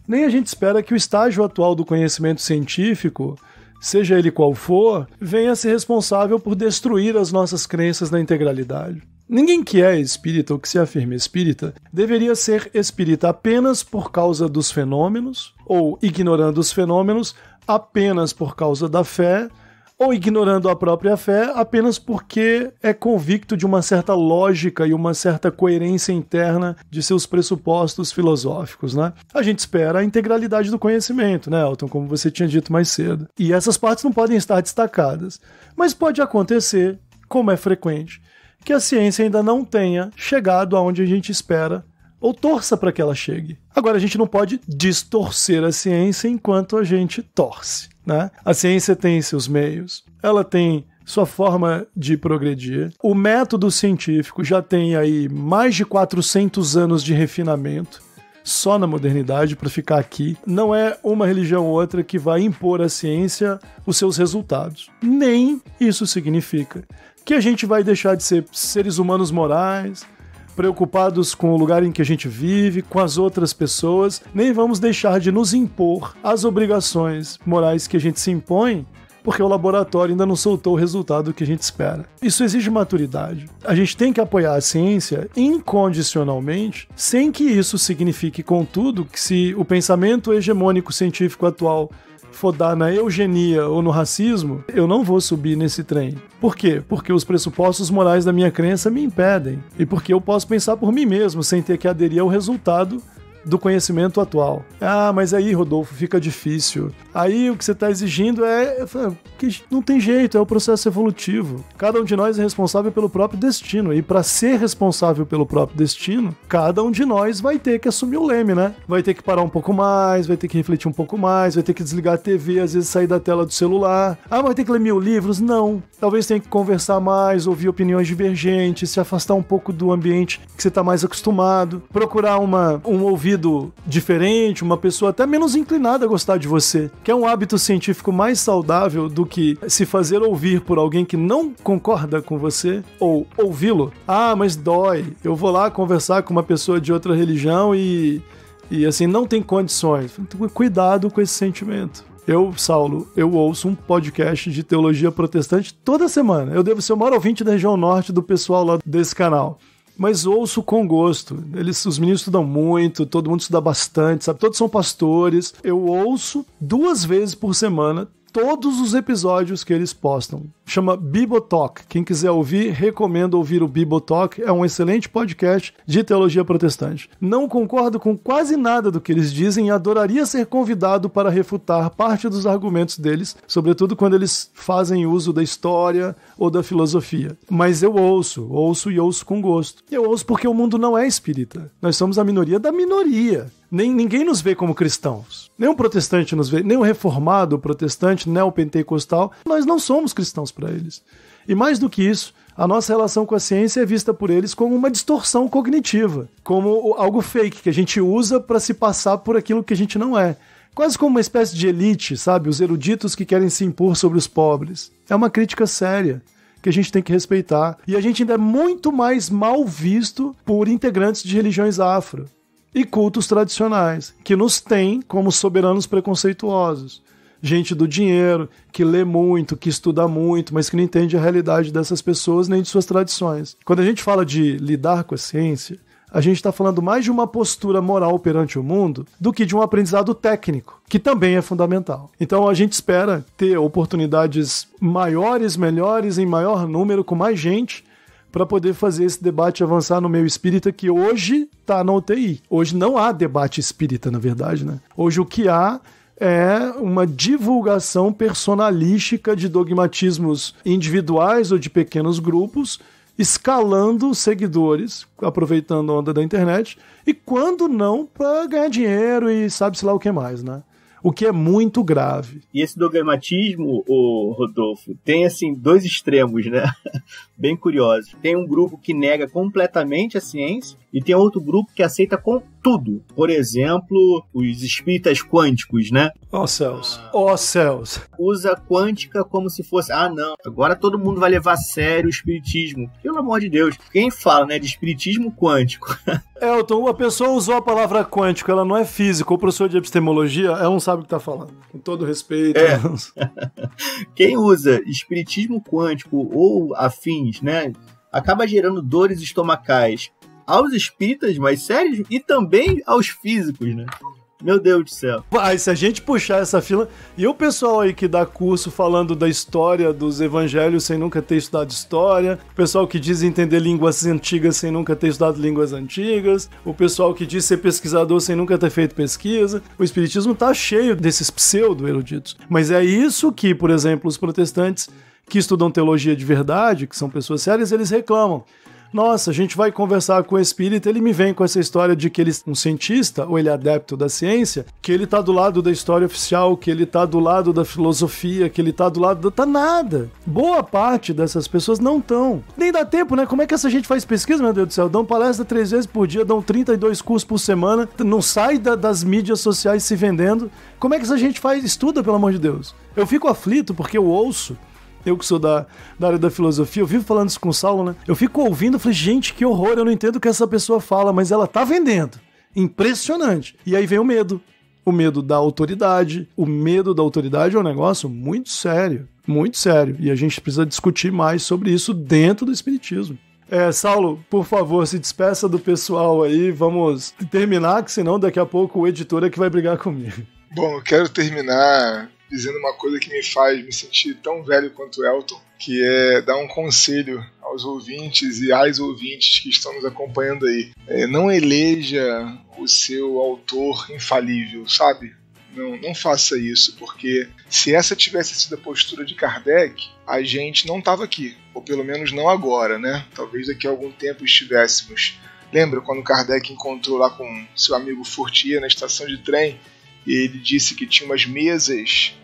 S1: Nem a gente espera que o estágio atual do conhecimento científico, seja ele qual for, venha a ser responsável por destruir as nossas crenças na integralidade. Ninguém que é espírita ou que se afirma espírita deveria ser espírita apenas por causa dos fenômenos, ou ignorando os fenômenos apenas por causa da fé, ou ignorando a própria fé apenas porque é convicto de uma certa lógica e uma certa coerência interna de seus pressupostos filosóficos, né? A gente espera a integralidade do conhecimento, né, Elton, como você tinha dito mais cedo. E essas partes não podem estar destacadas. Mas pode acontecer, como é frequente, que a ciência ainda não tenha chegado aonde a gente espera ou torça para que ela chegue. Agora, a gente não pode distorcer a ciência enquanto a gente torce, né? A ciência tem seus meios, ela tem sua forma de progredir. O método científico já tem aí mais de 400 anos de refinamento, só na modernidade, para ficar aqui. Não é uma religião ou outra que vai impor à ciência os seus resultados. Nem isso significa que a gente vai deixar de ser seres humanos morais, preocupados com o lugar em que a gente vive, com as outras pessoas, nem vamos deixar de nos impor as obrigações morais que a gente se impõe, porque o laboratório ainda não soltou o resultado que a gente espera. Isso exige maturidade. A gente tem que apoiar a ciência incondicionalmente, sem que isso signifique, contudo, que se o pensamento hegemônico científico atual for dar na eugenia ou no racismo, eu não vou subir nesse trem. Por quê? Porque os pressupostos morais da minha crença me impedem. E porque eu posso pensar por mim mesmo, sem ter que aderir ao resultado do conhecimento atual. Ah, mas aí, Rodolfo, fica difícil. Aí o que você está exigindo que não tem jeito, é o processo evolutivo. Cada um de nós é responsável pelo próprio destino. E para ser responsável pelo próprio destino, cada um de nós vai ter que assumir o leme, né? Vai ter que parar um pouco mais, vai ter que refletir um pouco mais, vai ter que desligar a TV, às vezes sair da tela do celular. Ah, vai ter que ler 1000 livros? Não. Talvez tenha que conversar mais, ouvir opiniões divergentes, se afastar um pouco do ambiente que você está mais acostumado, procurar um ouvido diferente, uma pessoa até menos inclinada a gostar de você, que é um hábito científico mais saudável do que se fazer ouvir por alguém que não concorda com você, ou ouvi-lo. Ah, mas dói. Eu vou lá conversar com uma pessoa de outra religião e assim, não tem condições. Cuidado com esse sentimento. Saulo, eu ouço um podcast de teologia protestante toda semana. Eu devo ser o maior ouvinte da região norte do pessoal lá desse canal. Mas ouço com gosto. Os meninos estudam muito, todo mundo estuda bastante, sabe? Todos são pastores. Eu ouço 2 vezes por semana todos os episódios que eles postam. Chama Bibotalk. Quem quiser ouvir, recomendo ouvir o Bibotalk. É um excelente podcast de teologia protestante. Não concordo com quase nada do que eles dizem e adoraria ser convidado para refutar parte dos argumentos deles, sobretudo quando eles fazem uso da história ou da filosofia. Mas eu ouço e ouço com gosto. Eu ouço porque o mundo não é espírita. Nós somos a minoria da minoria. Ninguém nos vê como cristãos. Nem um protestante nos vê, nem um reformado protestante, neopentecostal. Nós não somos cristãos para eles. E mais do que isso, a nossa relação com a ciência é vista por eles como uma distorção cognitiva, como algo fake que a gente usa para se passar por aquilo que a gente não é. quase como uma espécie de elite, sabe? Os eruditos que querem se impor sobre os pobres. É uma crítica séria que a gente tem que respeitar. E a gente ainda é muito mais mal visto por integrantes de religiões afro e cultos tradicionais, que nos têm como soberanos preconceituosos. Gente do dinheiro, que lê muito, que estuda muito, mas que não entende a realidade dessas pessoas nem de suas tradições. Quando a gente fala de lidar com a ciência, a gente está falando mais de uma postura moral perante o mundo do que de um aprendizado técnico, que também é fundamental. Então a gente espera ter oportunidades maiores, melhores, em maior número, com mais gente, para poder fazer esse debate avançar no meio espírita, que hoje está na UTI. Hoje não há debate espírita, na verdade, né? Hoje o que há é uma divulgação personalística de dogmatismos individuais ou de pequenos grupos, escalando seguidores, aproveitando a onda da internet, e quando não, para ganhar dinheiro e sabe-se lá o que mais, né? O que é muito grave.
S4: E esse dogmatismo, Rodolfo, tem assim 2 extremos, né? Bem curiosos. Tem um grupo que nega completamente a ciência e tem outro grupo que aceita com tudo. Por exemplo, os espíritas quânticos, né?
S1: Ó céus, ó céus.
S4: Usa quântica como se fosse, não, agora todo mundo vai levar a sério o espiritismo. Pelo amor de Deus, quem fala, né, de espiritismo quântico?
S1: Elton, a pessoa usou a palavra quântico, ela não é física, o professor de epistemologia, ela não sabe o que está falando. Com todo respeito.
S4: Quem usa espiritismo quântico ou afins, né, acaba gerando dores estomacais aos espíritas mais sérios e também aos físicos, né? Meu Deus do céu.
S1: Se a gente puxar essa fila... E o pessoal aí que dá curso falando da história dos evangelhos sem nunca ter estudado história, o pessoal que diz entender línguas antigas sem nunca ter estudado línguas antigas, o pessoal que diz ser pesquisador sem nunca ter feito pesquisa, o espiritismo tá cheio desses pseudo-eruditos. Mas é isso que, por exemplo, os protestantes que estudam teologia de verdade, que são pessoas sérias, eles reclamam. Nossa, a gente vai conversar com o espírita, ele me vem com essa história de que ele é um cientista, ou ele é adepto da ciência, que ele tá do lado da história oficial, que ele tá do lado da filosofia, que ele tá do lado... Tá nada. Boa parte dessas pessoas não estão. Nem dá tempo, né? Como é que essa gente faz pesquisa, meu Deus do céu? Dão palestra 3 vezes por dia, dão 32 cursos por semana, não sai das mídias sociais se vendendo. Como é que essa gente estuda, pelo amor de Deus? Eu fico aflito porque eu ouço. Eu que sou da área da filosofia, eu vivo falando isso com o Saulo, né? Eu fico ouvindo e falei, gente, que horror, eu não entendo o que essa pessoa fala, mas ela tá vendendo. Impressionante. E aí vem o medo. O medo da autoridade. O medo da autoridade é um negócio muito sério. Muito sério. E a gente precisa discutir mais sobre isso dentro do espiritismo. Saulo, por favor, se despeça do pessoal aí. Vamos terminar, que senão daqui a pouco o editor é que vai brigar comigo.
S3: Bom, eu quero terminar dizendo uma coisa que me faz me sentir tão velho quanto o Elton, que é dar um conselho aos ouvintes e às ouvintes que estão nos acompanhando aí. Não eleja o seu autor infalível, sabe? Não faça isso, porque se essa tivesse sido a postura de Kardec, a gente não estava aqui, ou pelo menos não agora, né? Talvez daqui a algum tempo estivéssemos. Lembra quando Kardec encontrou lá com seu amigo Fortier na estação de trem, e ele disse que tinha umas mesas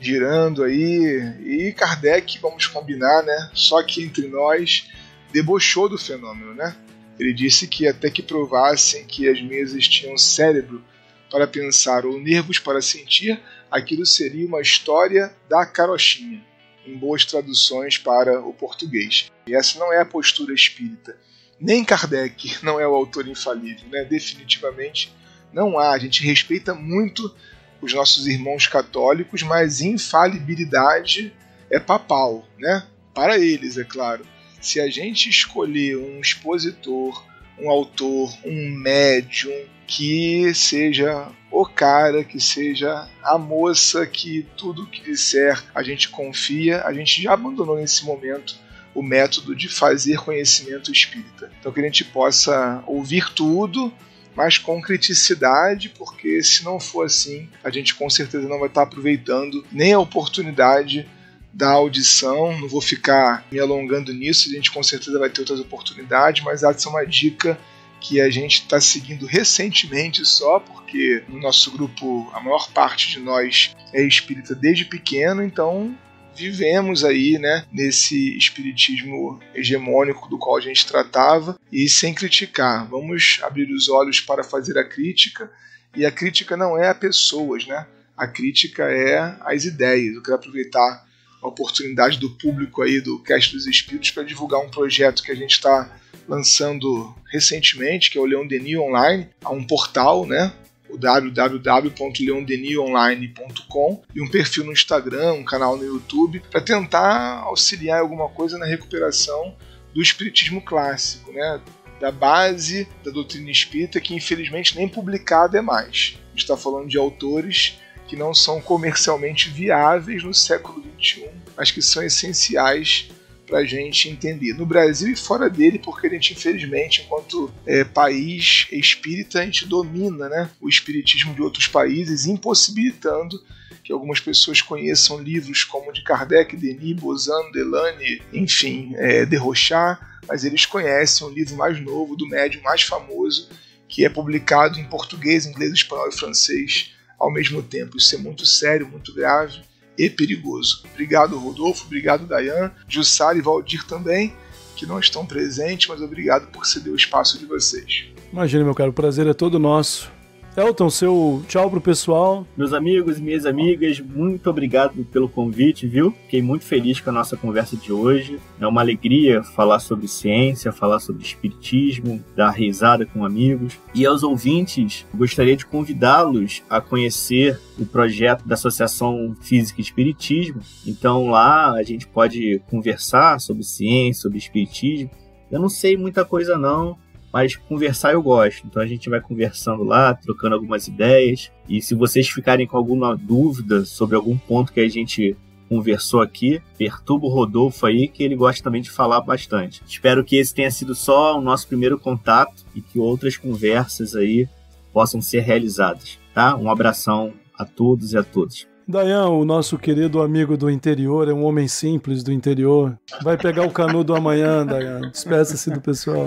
S3: girando aí, e Kardec, vamos combinar, né? Só que entre nós, debochou do fenômeno, né? Ele disse que até que provassem que as mesas tinham cérebro para pensar ou nervos para sentir, aquilo seria uma história da carochinha, em boas traduções para o português. E essa não é a postura espírita. Nem Kardec não é o autor infalível, né? Definitivamente não há. A gente respeita muito os nossos irmãos católicos, mas infalibilidade é papal, né? Para eles, é claro. Se a gente escolher um expositor, um autor, um médium, que seja o cara, que seja a moça, que tudo que disser a gente confia, a gente já abandonou nesse momento o método de fazer conhecimento espírita. Então que a gente possa ouvir tudo, mas com criticidade, porque se não for assim, a gente com certeza não vai estar aproveitando nem a oportunidade da audição. Não vou ficar me alongando nisso, a gente com certeza vai ter outras oportunidades, mas essa é uma dica que a gente está seguindo recentemente só, porque no nosso grupo a maior parte de nós é espírita desde pequeno, então vivemos aí, né, nesse espiritismo hegemônico do qual a gente tratava, e sem criticar. Vamos abrir os olhos para fazer a crítica, e a crítica não é a pessoas, né? A crítica é às ideias. Eu quero aproveitar a oportunidade do público aí do Cast dos Espíritos para divulgar um projeto que a gente está lançando recentemente, que é o Leon Denis Online. Há um portal, né? O www.leondenisonline.com, e um perfil no Instagram, um canal no YouTube, para tentar auxiliar alguma coisa na recuperação do espiritismo clássico, né? Da base da doutrina espírita, que infelizmente nem publicada é mais. A gente está falando de autores que não são comercialmente viáveis no século XXI, mas que são essenciais para a gente entender, no Brasil e fora dele, porque a gente, infelizmente, enquanto país espírita, a gente domina, né, o espiritismo de outros países, impossibilitando que algumas pessoas conheçam livros como de Kardec, Denis, Bozano, Delane, enfim, Desrochers, mas eles conhecem um livro mais novo, do médium mais famoso, que é publicado em português, inglês, espanhol e francês ao mesmo tempo. Isso é muito sério, muito grave e perigoso. Obrigado, Rodolfo, obrigado, Dayan, Jussara e Valdir também, que não estão presentes, mas obrigado por ceder o espaço de vocês.
S1: Imagina, meu caro, o prazer é todo nosso. Elton, seu tchau pro pessoal.
S4: Meus amigos e minhas amigas, muito obrigado pelo convite, viu? Fiquei muito feliz com a nossa conversa de hoje. É uma alegria falar sobre ciência, falar sobre espiritismo, dar risada com amigos. E aos ouvintes, gostaria de convidá-los a conhecer o projeto da Associação Física e Espiritismo. Então lá a gente pode conversar sobre ciência, sobre espiritismo. Eu não sei muita coisa não, mas conversar eu gosto, então a gente vai conversando lá, trocando algumas ideias, e se vocês ficarem com alguma dúvida sobre algum ponto que a gente conversou aqui, perturba o Rodolfo aí, que ele gosta também de falar bastante. Espero que esse tenha sido só o nosso primeiro contato e que outras conversas aí possam ser realizadas, tá? Um abração a todos e a todas.
S1: Dayan, o nosso querido amigo do interior, é um homem simples do interior. Vai pegar o canudo amanhã, Dayan. Despeça-se do pessoal.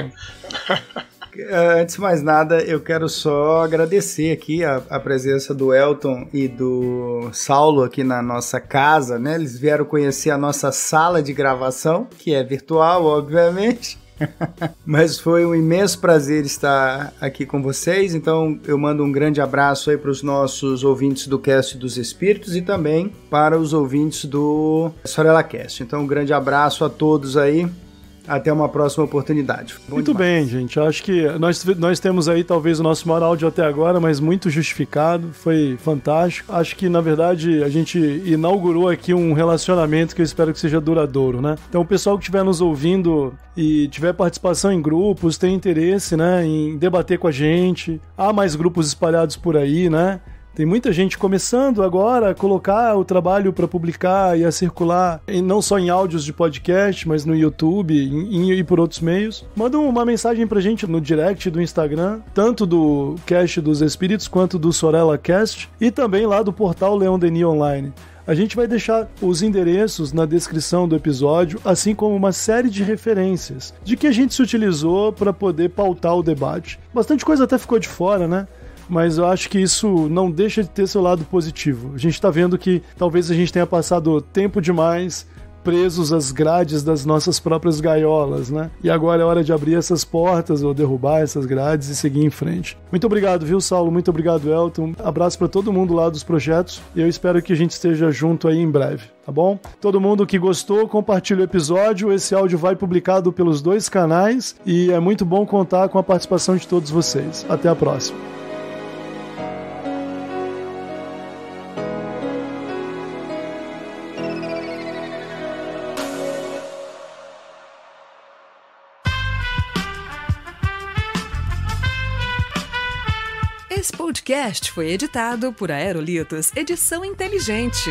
S2: Antes de mais nada, eu quero só agradecer aqui a presença do Elton e do Saulo aqui na nossa casa, né? Eles vieram conhecer a nossa sala de gravação, que é virtual, obviamente. Mas foi um imenso prazer estar aqui com vocês, então eu mando um grande abraço aí para os nossos ouvintes do Cast dos Espíritos e também para os ouvintes do Sorella Cast. Então um grande abraço a todos aí, até uma próxima oportunidade.
S1: Muito bem, gente, acho que nós temos aí talvez o nosso maior áudio até agora, mas muito justificado, foi fantástico. Acho que na verdade a gente inaugurou aqui um relacionamento que eu espero que seja duradouro, né? Então o pessoal que estiver nos ouvindo e tiver participação em grupos, tem interesse, né, em debater com a gente, há mais grupos espalhados por aí, né? Tem muita gente começando agora a colocar o trabalho para publicar e a circular, não só em áudios de podcast, mas no YouTube e por outros meios. Manda uma mensagem pra gente no direct do Instagram, tanto do Cast dos Espíritos quanto do Sorella Cast, e também lá do portal Leon Denis Online. A gente vai deixar os endereços na descrição do episódio, assim como uma série de referências de que a gente se utilizou para poder pautar o debate. Bastante coisa até ficou de fora, né? Mas eu acho que isso não deixa de ter seu lado positivo. A gente está vendo que talvez a gente tenha passado tempo demais presos às grades das nossas próprias gaiolas, né? E agora é hora de abrir essas portas ou derrubar essas grades e seguir em frente. Muito obrigado, viu, Saulo? Muito obrigado, Elton. Abraço para todo mundo lá dos projetos e eu espero que a gente esteja junto aí em breve, tá bom? Todo mundo que gostou, compartilha o episódio. Esse áudio vai publicado pelos 2 canais e é muito bom contar com a participação de todos vocês. Até a próxima.
S5: Esse podcast foi editado por Aerolitos Edição Inteligente.